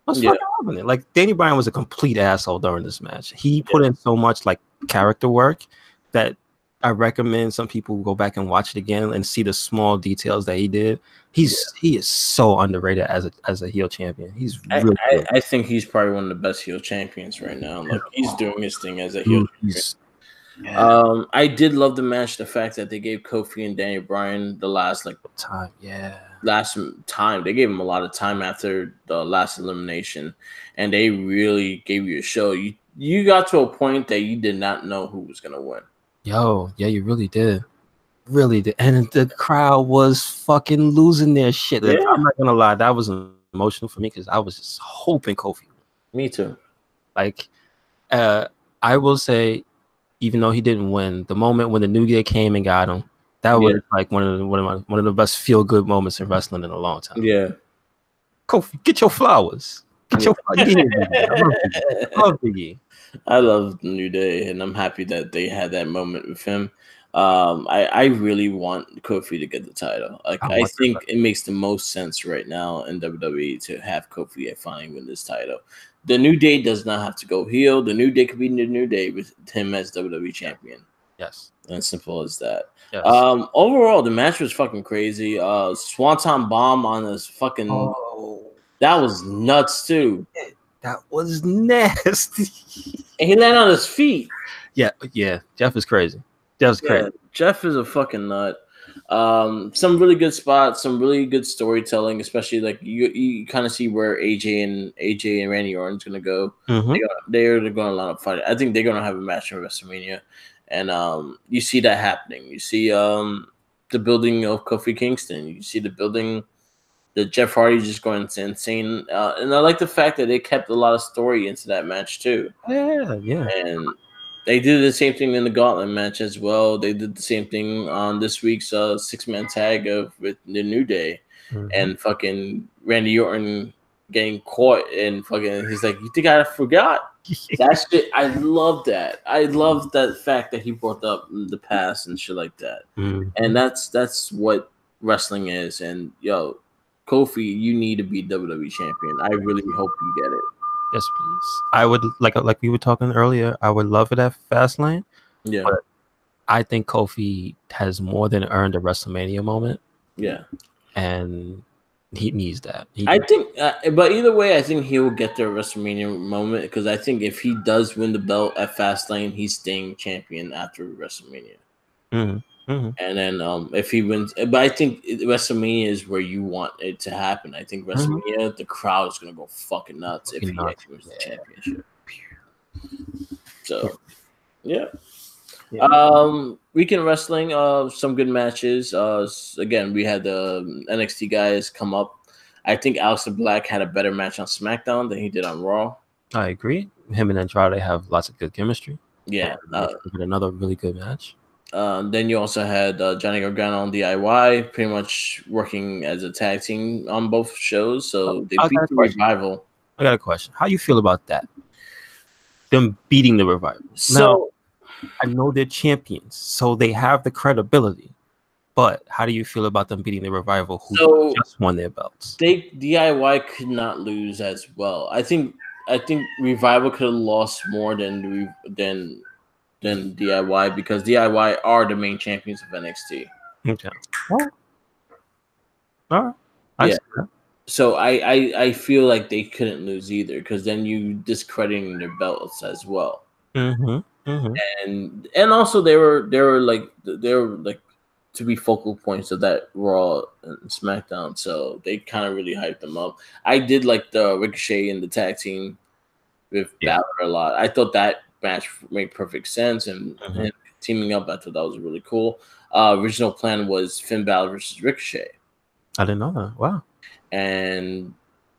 I was fucking loving it. Like Daniel Bryan was a complete asshole during this match. He put in so much like character work that I recommend some people go back and watch it again and see the small details that he did. He is so underrated as a heel champion. He's really good. I think he's probably one of the best heel champions right now. Like he's doing his thing as a heel champion. I did love the match. The fact that they gave Kofi and Daniel Bryan the last time. They gave him a lot of time after the last elimination, and they really gave you a show. You got to a point that you did not know who was gonna win. Yeah, you really did. And the crowd was fucking losing their shit. Yeah. I'm not gonna lie, that was emotional for me because I was just hoping Kofi. Me too. Like, I will say, even though he didn't win, the moment when the New Year came and got him, that was like one of the best feel good moments in wrestling in a long time. Yeah, Kofi, get your flowers. Get your flowers. I love Biggie. I love New Day, and I'm happy that they had that moment with him. I really want Kofi to get the title. Like I think it makes the most sense right now in WWE to have Kofi finally win this title. The New Day does not have to go heel. The New Day could be the New Day with him as WWE champion. Yes, and simple as that. Yes. Overall, the match was fucking crazy. Swanton bomb on this fucking that was nuts too. That was nasty. And he landed on his feet. Yeah. Jeff is crazy. Crazy. Jeff is a fucking nut. Some really good spots, some really good storytelling, especially like you kind of see where AJ and Randy Orton's gonna go. Mm-hmm. They're going to line up fight. I think they're gonna have a match in WrestleMania, and you see that happening. You see the building of Kofi Kingston. You see the building. The Jeff Hardy just going insane, and I like the fact that they kept a lot of story into that match too. Yeah. And they did the same thing in the Gauntlet match as well. They did the same thing on this week's 6-man tag with the New Day, and fucking Randy Orton getting caught and fucking. He's like, "You think I forgot?" That shit. I love that. I love that fact that he brought up the past and shit like that. And that's what wrestling is. And Kofi, you need to be WWE champion. I really hope you get it. Yes, please. I would like we were talking earlier. I would love it at Fastlane. Yeah, but I think Kofi has more than earned a WrestleMania moment. Yeah, and he needs that. I think, but either way, I think he will get the WrestleMania moment because I think if he does win the belt at Fastlane, he's staying champion after WrestleMania. And then if he wins, but I think WrestleMania is where you want it to happen. I think WrestleMania, the crowd is gonna go fucking nuts if he actually wins the championship. So, yeah. Weekend wrestling, some good matches. Again, we had the NXT guys come up. I think Aleister Black had a better match on SmackDown than he did on Raw. I agree. Him and Andrade have lots of good chemistry. Yeah. Another really good match. Then you also had Johnny Gargano on DIY, pretty much working as a tag team on both shows. So they beat the Revival. I got a question. How you feel about that? Them beating the Revival. So now, I know they're champions, so they have the credibility. But how do you feel about them beating the Revival, who just won their belts? DIY could not lose as well. I think Revival could have lost more than DIY because DIY are the main champions of NXT. Okay. Well, all right. Yeah. So I feel like they couldn't lose either because then you discrediting their belts as well. And also they were like to be focal points of that Raw and SmackDown, so they kind of really hyped them up. I did like the Ricochet and the tag team with Balor a lot. I thought that match made perfect sense, and teaming up, I thought that was really cool. Original plan was Finn Balor versus Ricochet. I didn't know that. Wow. And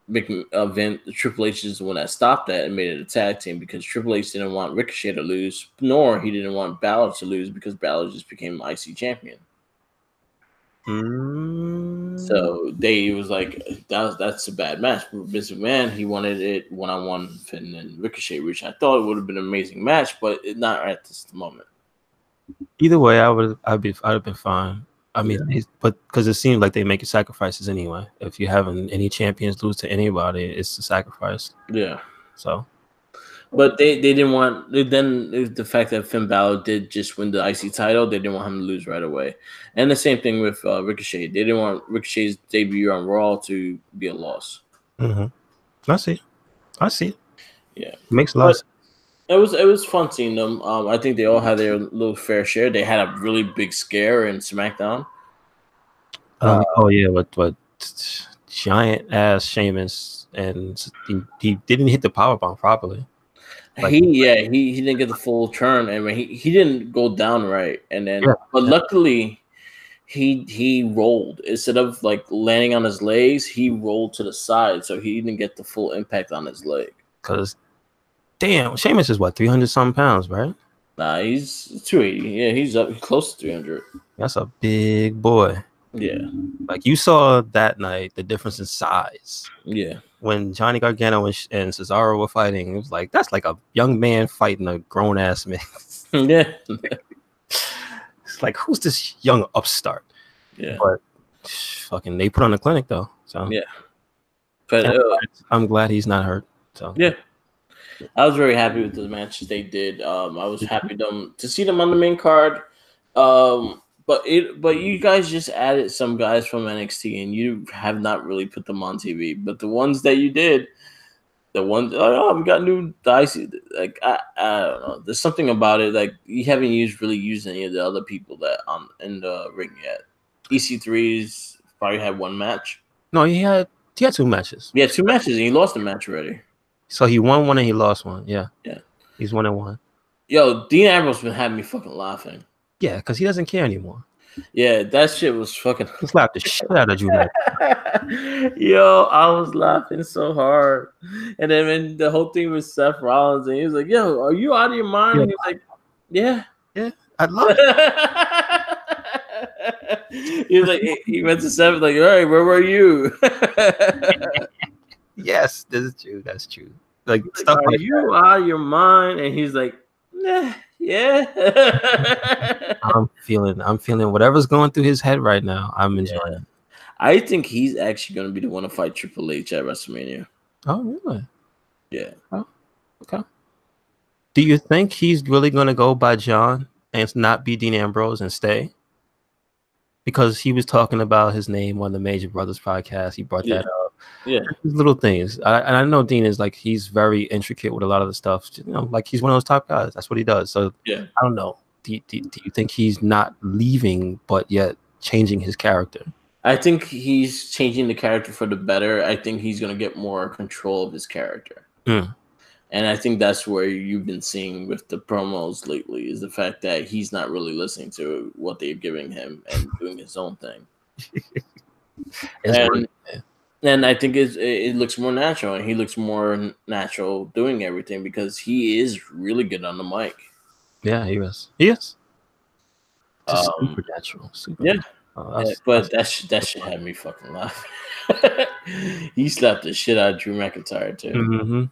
Triple H is the one that stopped that and made it a tag team because Triple H didn't want Ricochet to lose, nor he didn't want Balor to lose because Balor just became IC champion. So they was like, that's a bad match. Vince McMahon, he wanted it one-on-one Finn and Ricochet, which I thought would have been an amazing match, but not at this moment. Either way, I'd have been fine. I mean, but because it seems like they make sacrifices anyway. If you haven't any champions lose to anybody, it's a sacrifice. Yeah. So. But they didn't want the fact that Finn Balor did just win the IC title, they didn't want him to lose right away. And the same thing with Ricochet. They didn't want Ricochet's debut on Raw to be a loss. I see. Yeah. Makes a lot of sense. It was fun seeing them. I think they all had their little fair share. They had a really big scare in SmackDown. What giant ass Sheamus, and he didn't hit the powerbomb properly. Like, he didn't get the full turn, and he didn't go down right, and then but luckily he rolled instead of like landing on his legs. He rolled to the side, so he didn't get the full impact on his leg. Because damn, Sheamus is what 300-some pounds, right? Nah, he's 280. Yeah, he's up close to 300. That's a big boy. Yeah, like you saw that night the difference in size. Yeah. When Johnny Gargano and Cesaro were fighting, it was like that's like a young man fighting a grown ass man. Yeah, it's like who's this young upstart? Yeah, but fucking they put on the clinic though. So yeah, but I'm glad he's not hurt. So yeah, I was very happy with the matches they did. I was happy to see them on the main card. But you guys just added some guys from NXT, and you have not really put them on TV. But the ones that you did, we got new dice. Like I don't know. There's something about it. Like you haven't really used any of the other people that in the ring yet. EC3's probably had one match. No, he had 2 matches. Yeah, 2 matches, and he lost a match already. So he won one and he lost one. Yeah. Yeah. He's 1-1. Yo, Dean Ambrose been having me fucking laughing. Yeah, because he doesn't care anymore. Yeah, that shit was fucking. He slapped the shit out of Drew McIntyre. Yo, I was laughing so hard. And then when the whole thing was Seth Rollins, and he was like, yo, are you out of your mind? And he was like, yeah. Yeah, I love it. He was like, he went to Seth, like, all right, where were you? Yes, this is true. That's true. Like stuff are like you that. out of your mind? And he's like, nah, yeah. I'm feeling whatever's going through his head right now. I'm enjoying it. I think he's actually going to be the one to fight Triple H at WrestleMania. Oh, really? Yeah. Oh, okay. Do you think he's really going to go by John and not be Dean Ambrose and stay? Because he was talking about his name on the Major Brothers podcast. He brought that up. Yeah. Little things. And I know Dean is like, he's very intricate with a lot of the stuff. You know, like he's one of those top guys. That's what he does. So yeah. I don't know. Do you think he's not leaving, but yet changing his character? I think he's changing the character for the better. I think he's going to get more control of his character. Mm. And I think that's where you've been seeing with the promos lately is the fact that he's not really listening to what they're giving him and doing his own thing. And I think it looks more natural, and he looks more natural doing everything because he is really good on the mic. Yeah, he is. He is. Just Um, supernatural. yeah, Supernatural. but that should have me fucking laugh. He slapped the shit out of Drew McIntyre too. Mm-hmm.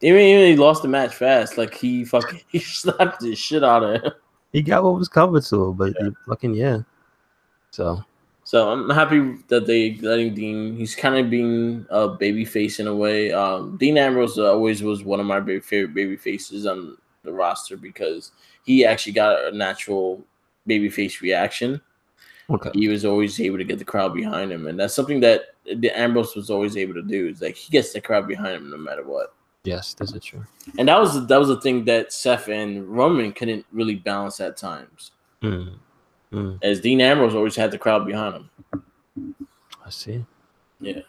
Even he lost the match fast. Like he slapped the shit out of him. He got what was covered to him, but he fucking So I'm happy that they letting Dean. He's kind of being a baby face in a way. Dean Ambrose always was one of my favorite baby faces on the roster because he actually got a natural baby face reaction. Okay. He was always able to get the crowd behind him, and that's something that the Ambrose was always able to do. Is like he gets the crowd behind him no matter what. Yes, this is true. And that was the thing that Seth and Roman couldn't really balance at times. As Dean Ambrose always had the crowd behind him. I see. Yeah.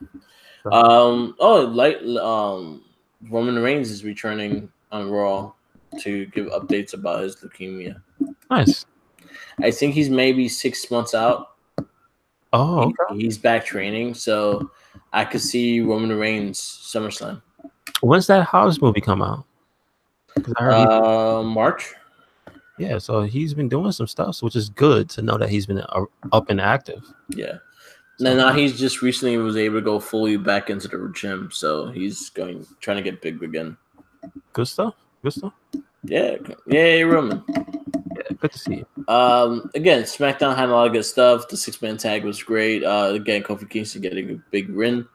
Roman Reigns is returning on Raw to give updates about his leukemia. Nice. I think he's maybe 6 months out. Oh, okay. He's back training, so I could see Roman Reigns SummerSlam. When's that House movie come out? I heard March. Yeah, so he's been doing some stuff, which is good to know that he's been up and active. Yeah. So, now he's just recently was able to go fully back into the gym, so he's trying to get big again. Good stuff. Yeah, Roman. Yeah, good to see you. Again, SmackDown had a lot of good stuff. The 6-man tag was great. Again, Kofi Kingston getting a big win.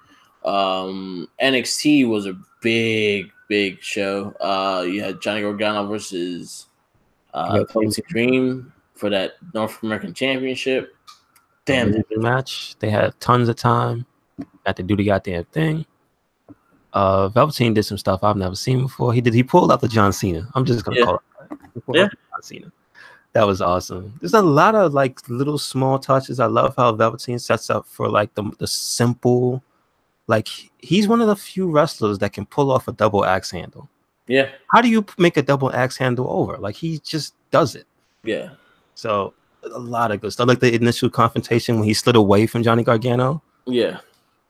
NXT was a big show. You had Johnny Gargano versus Velveteen Dream for that North American Championship. Damn match. They had tons of time. Got to do the goddamn thing. Velveteen did some stuff I've never seen before. He pulled out the John Cena. I'm just gonna call it that. John Cena. That was awesome. There's a lot of like little small touches. I love how Velveteen sets up for like the simple. Like he's one of the few wrestlers that can pull off a double axe handle. Yeah. How do you make a double axe handle over? Like he just does it. Yeah. So a lot of good stuff. Like the initial confrontation when he slid away from Johnny Gargano. Yeah.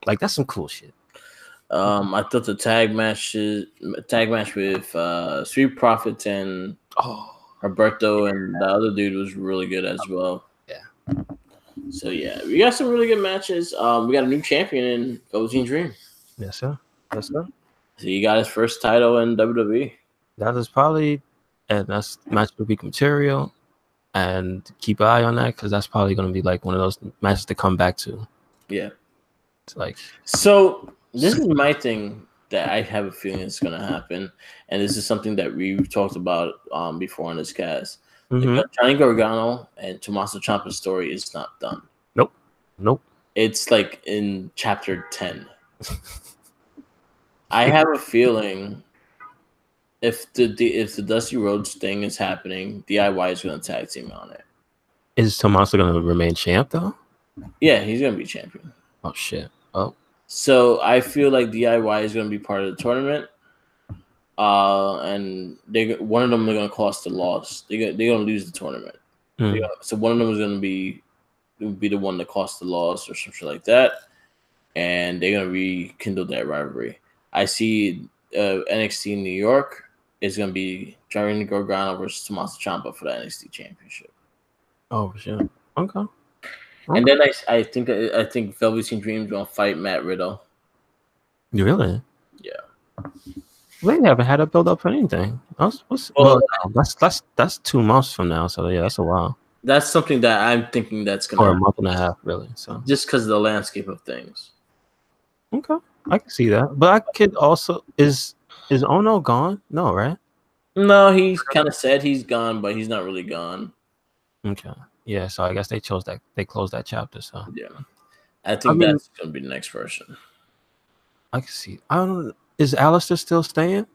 Like that's some cool shit. I thought the tag match with Street Profits and Roberto and the other dude was really good as well. Yeah. So yeah, we got some really good matches. We got a new champion in Velveteen Dream. Yes, sir. So he got his first title in WWE. That is probably, and that's match of the week material. And keep an eye on that because that's probably going to be like one of those matches to come back to. Yeah. It's like so. This is my thing that I have a feeling is going to happen, and this is something that we've talked about before on this cast. Johnny Gargano and Tommaso Ciampa's story is not done. Nope. It's like in chapter 10. I have a feeling if the Dusty Rhodes thing is happening, DIY is going to tag team on it. Is Tommaso going to remain champ though? Yeah, he's going to be champion. Oh shit. Oh. So I feel like DIY is going to be part of the tournament, and one of them are going to cost the loss. They're going to lose the tournament. So one of them is going to be the one that costs the loss or something like that, and they're going to rekindle that rivalry. I see NXT in New York is going to be Johnny Gargano versus Tommaso Ciampa for the NXT Championship. Oh shit. Okay. And then I think Velveteen Dream's gonna fight Matt Riddle. Really? Yeah. They haven't had a build up for anything. That's 2 months from now. So yeah, that's a while. That's something that I'm thinking that's gonna or a month and a half, really. So just because of the landscape of things. Okay, I can see that. But I could also is Ono gone? No, right? No, he kind of said he's gone, but he's not really gone. Okay. Yeah, so I guess they closed that chapter. So yeah, I think that's gonna be the next person. I can see. I don't know. Is Alistair still staying?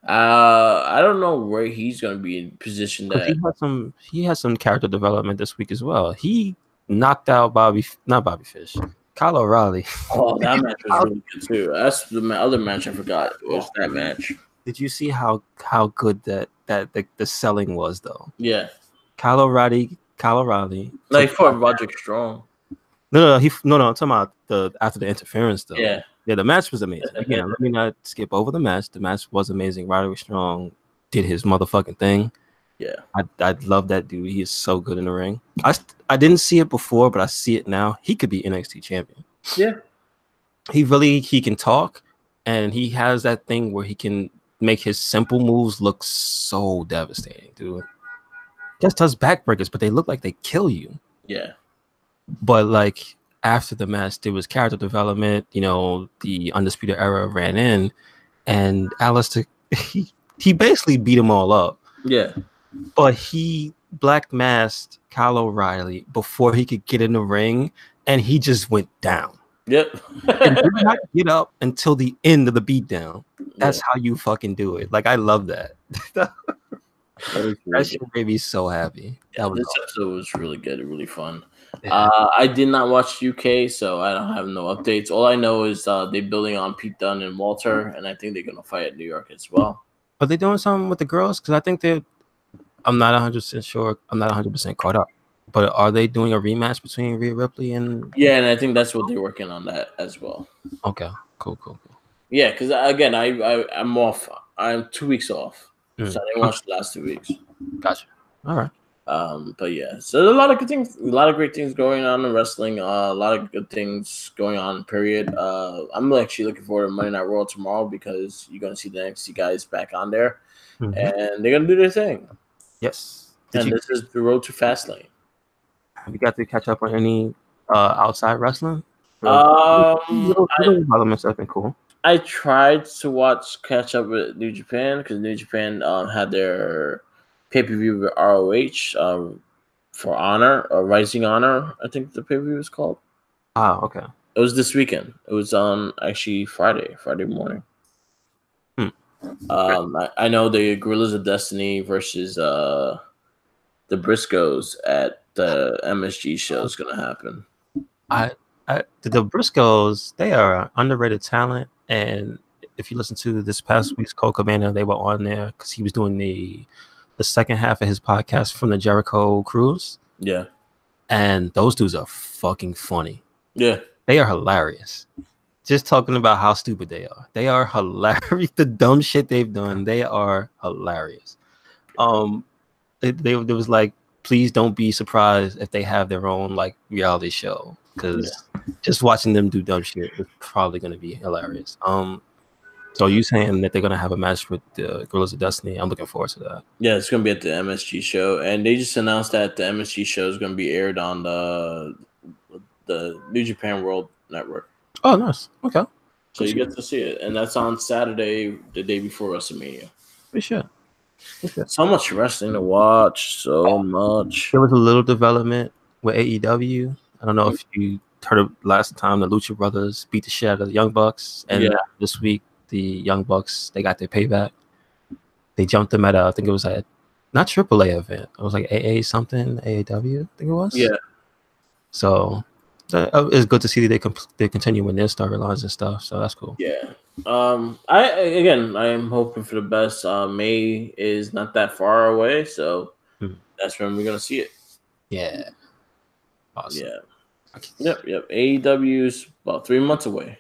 I don't know where he's gonna be in position. That he had some character development this week as well. He knocked out not Bobby Fish, Kyle O'Reilly. Oh, that match was really good too. That's the other match I forgot. It was that match. Did you see how good that the selling was though? Yeah, Kyle O'Reilly. Like for Roderick Strong. No. I'm talking about after the interference though. Yeah. Yeah, the match was amazing. Again, let me not skip over the match. The match was amazing. Roderick Strong did his motherfucking thing. Yeah. I love that dude. He is so good in the ring. I didn't see it before, but I see it now. He could be NXT champion. Yeah. He can talk, and he has that thing where he can make his simple moves look so devastating, dude. Just does backbreakers, but they look like they kill you. Yeah. But like after the match, there was character development. You know, the Undisputed Era ran in, and Alistair he basically beat them all up. Yeah. But he black masked Kyle O'Reilly before he could get in the ring, and he just went down. Yep. And did not get up until the end of the beatdown. That's how you fucking do it. Like, I love that. That shit made me so happy. Yeah, this episode was really good and really fun. Yeah. I did not watch UK, so I don't have no updates. All I know is they're building on Pete Dunne and Walter, and I think they're going to fight at New York as well. Are they doing something with the girls? Because I think I'm not 100% sure. I'm not 100% caught up. But are they doing a rematch between Rhea Ripley and... Yeah, and I think that's what they're working on that as well. Okay, cool. Yeah, because again, I'm off. I'm 2 weeks off, so I didn't watch the last 2 weeks. Gotcha. All right. But yeah, so there's a lot of good things, a lot of great things going on in wrestling. A lot of good things going on. Period. I'm actually looking forward to Monday Night Raw tomorrow because you're gonna see the NXT guys back on there, and they're gonna do their thing. Yes. This is the road to Fastlane. Have you got to catch up on any outside wrestling? Elements have been cool. I tried to catch up with New Japan because New Japan had their pay-per-view with ROH for Honor or Rising Honor. I think the pay-per-view was called. Ah, okay. It was this weekend. It was on actually Friday morning. I know the Guerrillas of Destiny versus the Briscoes at the MSG show is going to happen. The Briscoes, they are underrated talent, and if you listen to this past week's Cole Cabana, they were on there because he was doing the second half of his podcast from the Jericho cruise. Yeah, and those dudes are fucking funny. Yeah, they are hilarious. Just talking about how stupid they are hilarious. The dumb shit they've done, they are hilarious. There was like, please don't be surprised if they have their own like reality show, because just watching them do dumb shit is probably going to be hilarious. So you saying that they're going to have a match with the Guerrillas of Destiny? I'm looking forward to that. Yeah, it's going to be at the MSG show, and they just announced that the MSG show is going to be aired on the New Japan World Network. Oh, nice. Okay. So you get to see it, and that's on Saturday, the day before WrestleMania. For sure. So much wrestling to watch. So much. There was a little development with AEW. I don't know if you heard of last time the Lucha Brothers beat the shit out of the Young Bucks, and this week the Young Bucks, they got their payback. They jumped them at I think it was at not AAA event. It was like AA something, AAW, I think it was. Yeah. So it's good to see that they continue with their storylines and stuff. So that's cool. Yeah. I am hoping for the best. May is not that far away, so that's when we're gonna see it. Yeah. Awesome. Yeah. Yep. AEW's about 3 months away.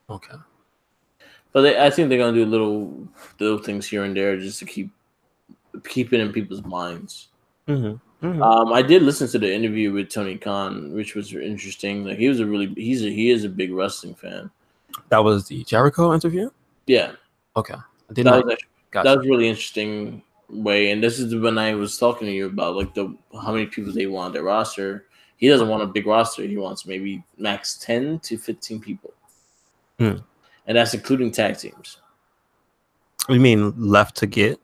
Okay. But I think they're gonna do little things here and there just to keep it in people's minds. I did listen to the interview with Tony Khan, which was interesting. Like he is a big wrestling fan. That was the Jericho interview? Yeah. Okay. That was really interesting way. And this is when I was talking to you about like how many people they want on their roster. He doesn't want a big roster. He wants maybe max 10 to 15 people. And that's including tag teams. You mean left to get?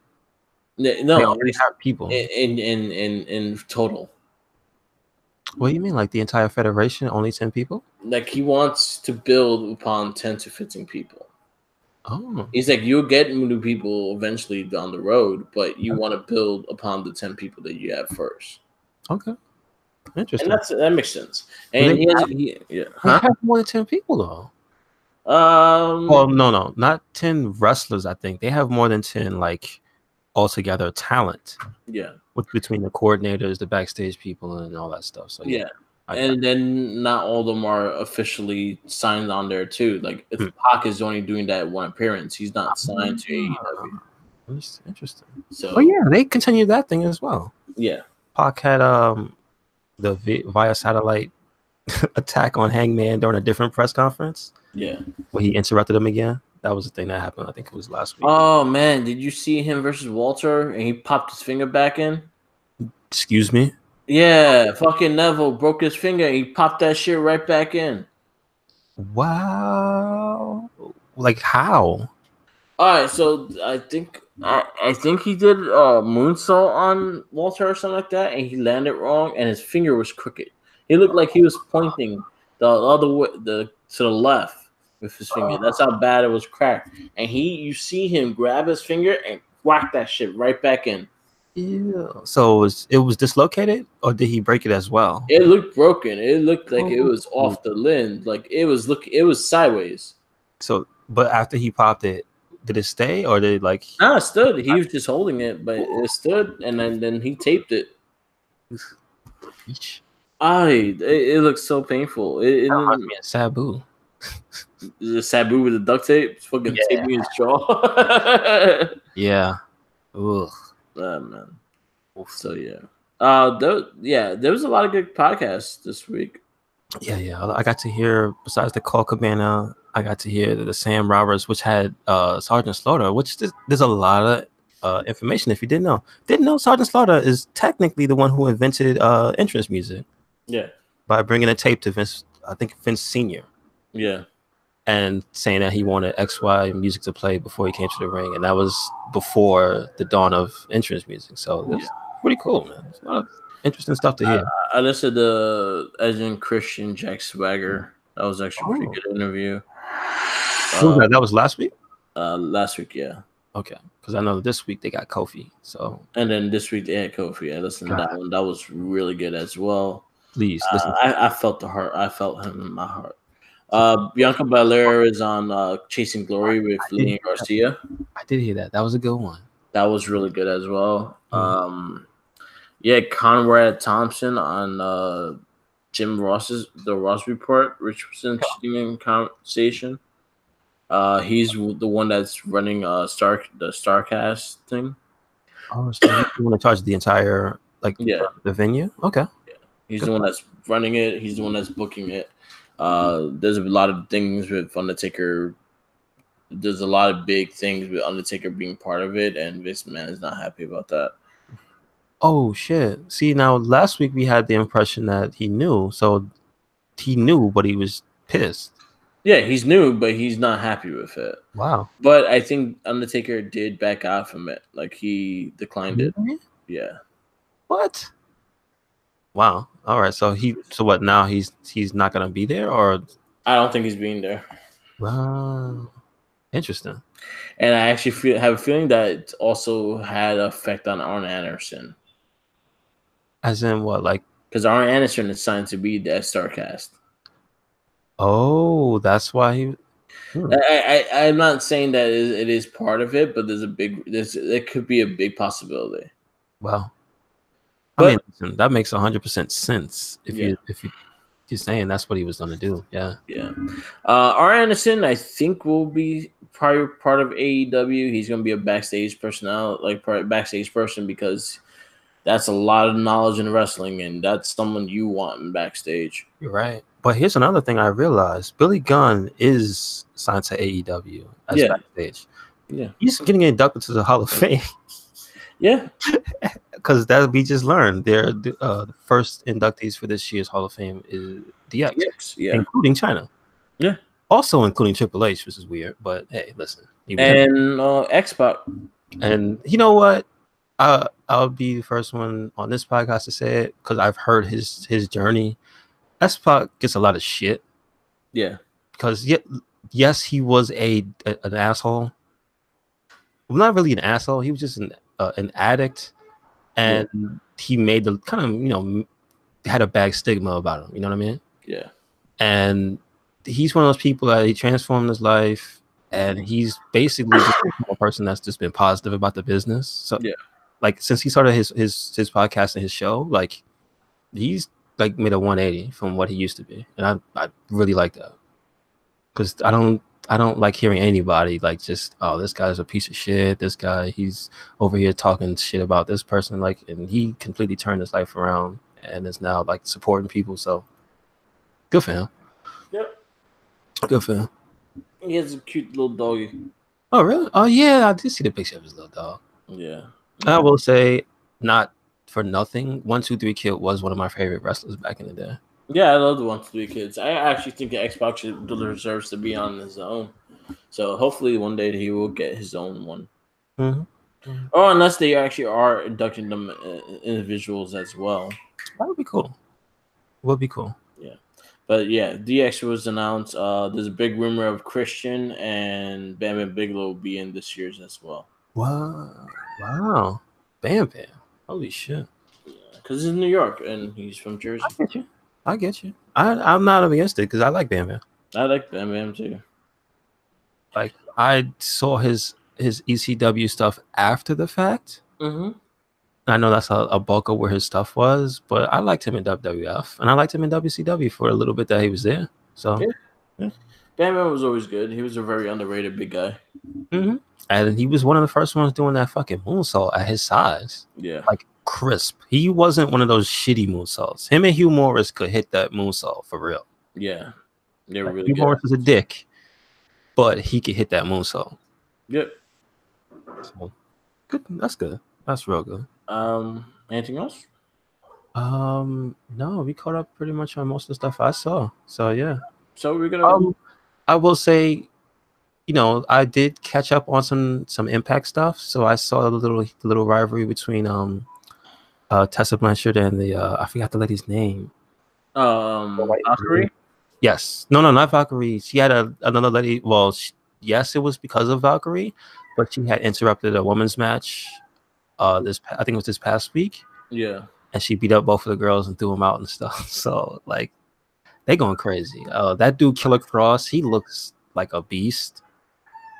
No, they already have people in total. What do you mean, like the entire federation, only 10 people? Like he wants to build upon 10 to 15 people. Oh, he's like, you'll get new people eventually down the road, but you want to build upon the 10 people that you have first. Okay, interesting. And that makes sense. And he have more than 10 people though. Well, no, not 10 wrestlers. I think they have more than 10 like altogether talent. Yeah, between the coordinators, the backstage people, and all that stuff. So yeah. And then not all of them are officially signed on there too. Like if Pac is only doing that one appearance, he's not signed to AEW. That's interesting. So yeah, they continue that thing as well. Yeah, Pac had the via satellite attack on Hangman during a different press conference. Yeah, where he interrupted him again. That was the thing that happened. I think it was last week. Oh man, did you see him versus Walter and he popped his finger back in? Excuse me? Yeah, fucking Neville broke his finger and he popped that shit right back in. Wow. Like how? All right, so I think he did a moonsault on Walter or something like that, and he landed wrong, and his finger was crooked. He looked like he was pointing the other way, to the left with his finger. That's how bad it was cracked. And you see him grab his finger and whack that shit right back in. Yeah. So it was dislocated, or did he break it as well? It looked broken. It looked like it was off the limb. Like it was sideways. So, but after he popped it, did it stay, or did it like? No, it stood. He was just holding it, but it stood, and then he taped it. It looks so painful. It reminds me of Sabu. The Sabu with the duct tape, fucking taping his jaw. Yeah. Ugh. Man. So yeah. There was a lot of good podcasts this week. Yeah. I got to hear, besides the Cole Cabana, I got to hear the Sam Roberts, which had Sergeant Slaughter, which there's a lot of information if you didn't know. Didn't know Sergeant Slaughter is technically the one who invented entrance music. Yeah. By bringing a tape to Vince, I think Vince Sr. Yeah. And saying that he wanted XY music to play before he came to the ring. And that was before the dawn of entrance music. So it's pretty cool, man. It's a lot of interesting stuff to hear. I listened to Edge Christian Jack Swagger. That was actually a pretty good interview. That was last week? Last week, yeah. Okay. Because I know this week they got Kofi. So and then this week they had Kofi. I listened to that one. That was really good as well. Please listen. I felt the heart. I felt him in my heart. Bianca Belair is on Chasing Glory with Lillian Garcia. I did hear that. That was a good one. That was really good as well. Conrad Thompson on Jim Ross's The Ross Report, which was an interesting conversation. He's the one that's running the Starcast thing. Oh, so you want to charge the entire the venue? Okay. Yeah. He's the one that's running it. He's the one that's booking it. There's a lot of things with Undertaker. There's a lot of big things with Undertaker being part of it, and Vince McMahon is not happy about that. Oh shit! See, now last week we had the impression that he knew, so he knew, but he was pissed. Yeah, he's new, but he's not happy with it. Wow! But I think Undertaker did back out from it. Like he declined it. Yeah. What? Wow. All right. So what now? He's not gonna be there, or I don't think he's being there. Wow. Interesting. And I actually have a feeling that it also had an effect on Arn Anderson. As in what? Like, because Arn Anderson is signed to be the Starcast. Oh, that's why he. I'm not saying that it is part of it, but there could be a big possibility. Well, I mean, that makes 100% sense if you're saying that's what he was going to do. Yeah. Arn Anderson, I think, will be probably part of AEW. He's going to be a backstage backstage person, because that's a lot of knowledge in wrestling, and that's someone you want in backstage. You're right. But here's another thing I realized. Billy Gunn is signed to AEW as backstage. Yeah. He's getting inducted to the Hall of Fame. Yeah. Because that we just learned the first inductees for this year's Hall of Fame is DX, including China. Yeah. Also including Triple H, which is weird. But hey, listen. And X-Pac. And you know what? I'll be the first one on this podcast to say it, because I've heard his journey. X-Pac gets a lot of shit. Yeah. Because yes, he was an asshole. Well, not really an asshole. He was just an addict, and he made the kind of had a bad stigma about him. You know what I mean? Yeah. And he's one of those people that he transformed his life, and he's basically just a person that's just been positive about the business. So like since he started his podcast and his show, like he's like made a 180 from what he used to be, and I really like that because I don't like hearing anybody like just, oh, this guy's a piece of shit. This guy, he's over here talking shit about this person, like, and he completely turned his life around and is now like supporting people. So good for him. Yep. Good for him. He has a cute little doggy. Oh really? Oh yeah, I did see the picture of his little dog. Yeah. I will say, not for nothing, 1-2-3 Kid was one of my favorite wrestlers back in the day. Yeah, I love the 1-2-3 Kids. I actually think the Xbox deserves to be on his own. So hopefully one day he will get his own one. Mm-hmm. Or unless they actually are inducting them individuals as well. That would be cool. Would be cool. Yeah. But yeah, DX was announced. There's a big rumor of Christian and Bam Bam Bigelow will be in this year's as well. Wow. Bam Bam. Holy shit. Because he's in New York and he's from Jersey. I get you. I'm not against it because I like Bam Bam. I like Bam Bam too. Like, I saw his ECW stuff after the fact. Mm-hmm. I know that's a bulk of where his stuff was, but I liked him in WWF and I liked him in WCW for a little bit that he was there. So yeah. Bam Bam was always good. He was a very underrated big guy. Mm-hmm. And he was one of the first ones doing that fucking moonsault at his size. Yeah. Like, crisp. He wasn't one of those shitty moonsaults. Him and Hugh Morris could hit that moonsault for real. Yeah. They were like, really Hugh good. Morris is a dick, but he could hit that moonsault. Yep. So, good. That's good. That's real good. Anything else? No, we caught up pretty much on most of the stuff I saw. So yeah. So we're gonna I will say, you know, I did catch up on some Impact stuff. So I saw the little rivalry between Tessa Blanchard and the I forgot the lady's name. Valkyrie? Yes. No, not Valkyrie. She had another lady. Well, yes, it was because of Valkyrie, but she had interrupted a women's match. I think it was this past week. Yeah. And she beat up both of the girls and threw them out and stuff. So like, they going crazy. That dude Killer Cross, he looks like a beast.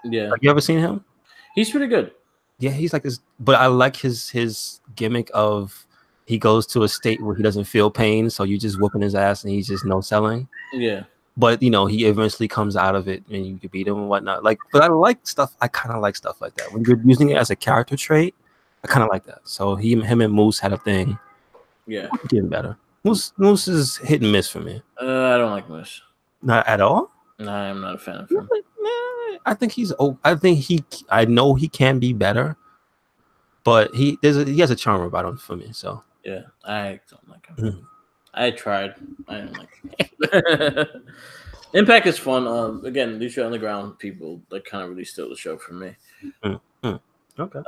Yeah. Like, you ever seen him? He's pretty good. Yeah, he's like this, but I like his gimmick of he goes to a state where he doesn't feel pain, so you just whooping his ass and he's just no selling. Yeah. But you know, he eventually comes out of it and you can beat him and whatnot. Like, but I kind of like stuff like that. When you're using it as a character trait, I kind of like that. So him and Moose had a thing. Yeah. Getting better. Moose is hit and miss for me. I don't like Moose. Not at all? No, I'm not a fan of him. I think I know he can be better, but he has a charm about him for me. So yeah, I don't like him. Mm-hmm. I tried. I don't like him. Impact is fun. Again, Lucha Underground people that kind of really steal the show for me. Mm-hmm. Okay.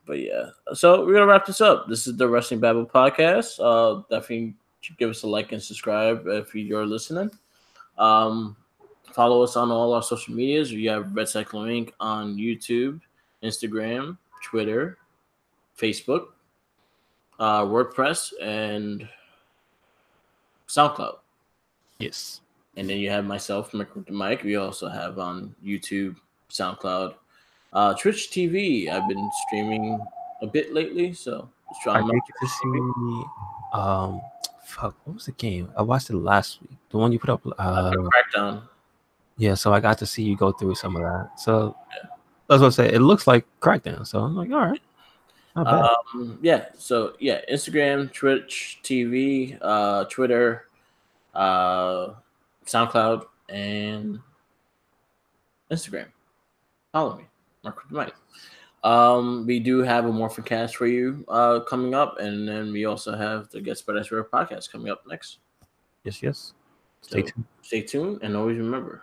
But yeah, so we're gonna wrap this up. This is the Wrestling Babble podcast. Definitely give us a like and subscribe if you're listening. Follow us on all our social medias. We have Red Cyclo Inc. on YouTube, Instagram, Twitter, Facebook, WordPress, and SoundCloud. Yes. And then you have myself, Mike. We also have on YouTube, SoundCloud, Twitch TV. I've been streaming a bit lately, so I did get to see. What was the game? I watched it last week. The one you put up. Crackdown. Yeah, so I got to see you go through some of that. So yeah. That's what I say. It looks like Crackdown. So I'm like, all right. Not bad. Yeah. So yeah, Instagram, Twitch TV, Twitter, SoundCloud, and Instagram. Follow me, Mark with the Mic. We do have a Morphin Cast for you coming up, and then we also have the Get Spread Rare podcast coming up next. Yes. Stay tuned, and always remember,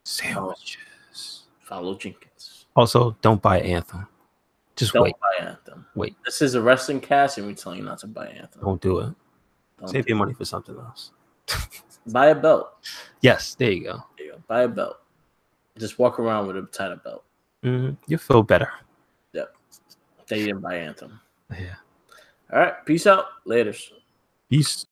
sandwiches. Follow Jenkins. Also, don't buy Anthem. Just don't wait. Buy Anthem. Wait. This is a wrestling cast, and we telling you not to buy Anthem. Don't do it. Save your money for something else. Buy a belt. Yes, there you go. Buy a belt. Just walk around with a tighter belt. Mm-hmm. You feel better. Yep. They didn't buy Anthem. Yeah. All right. Peace out. Laters. Peace.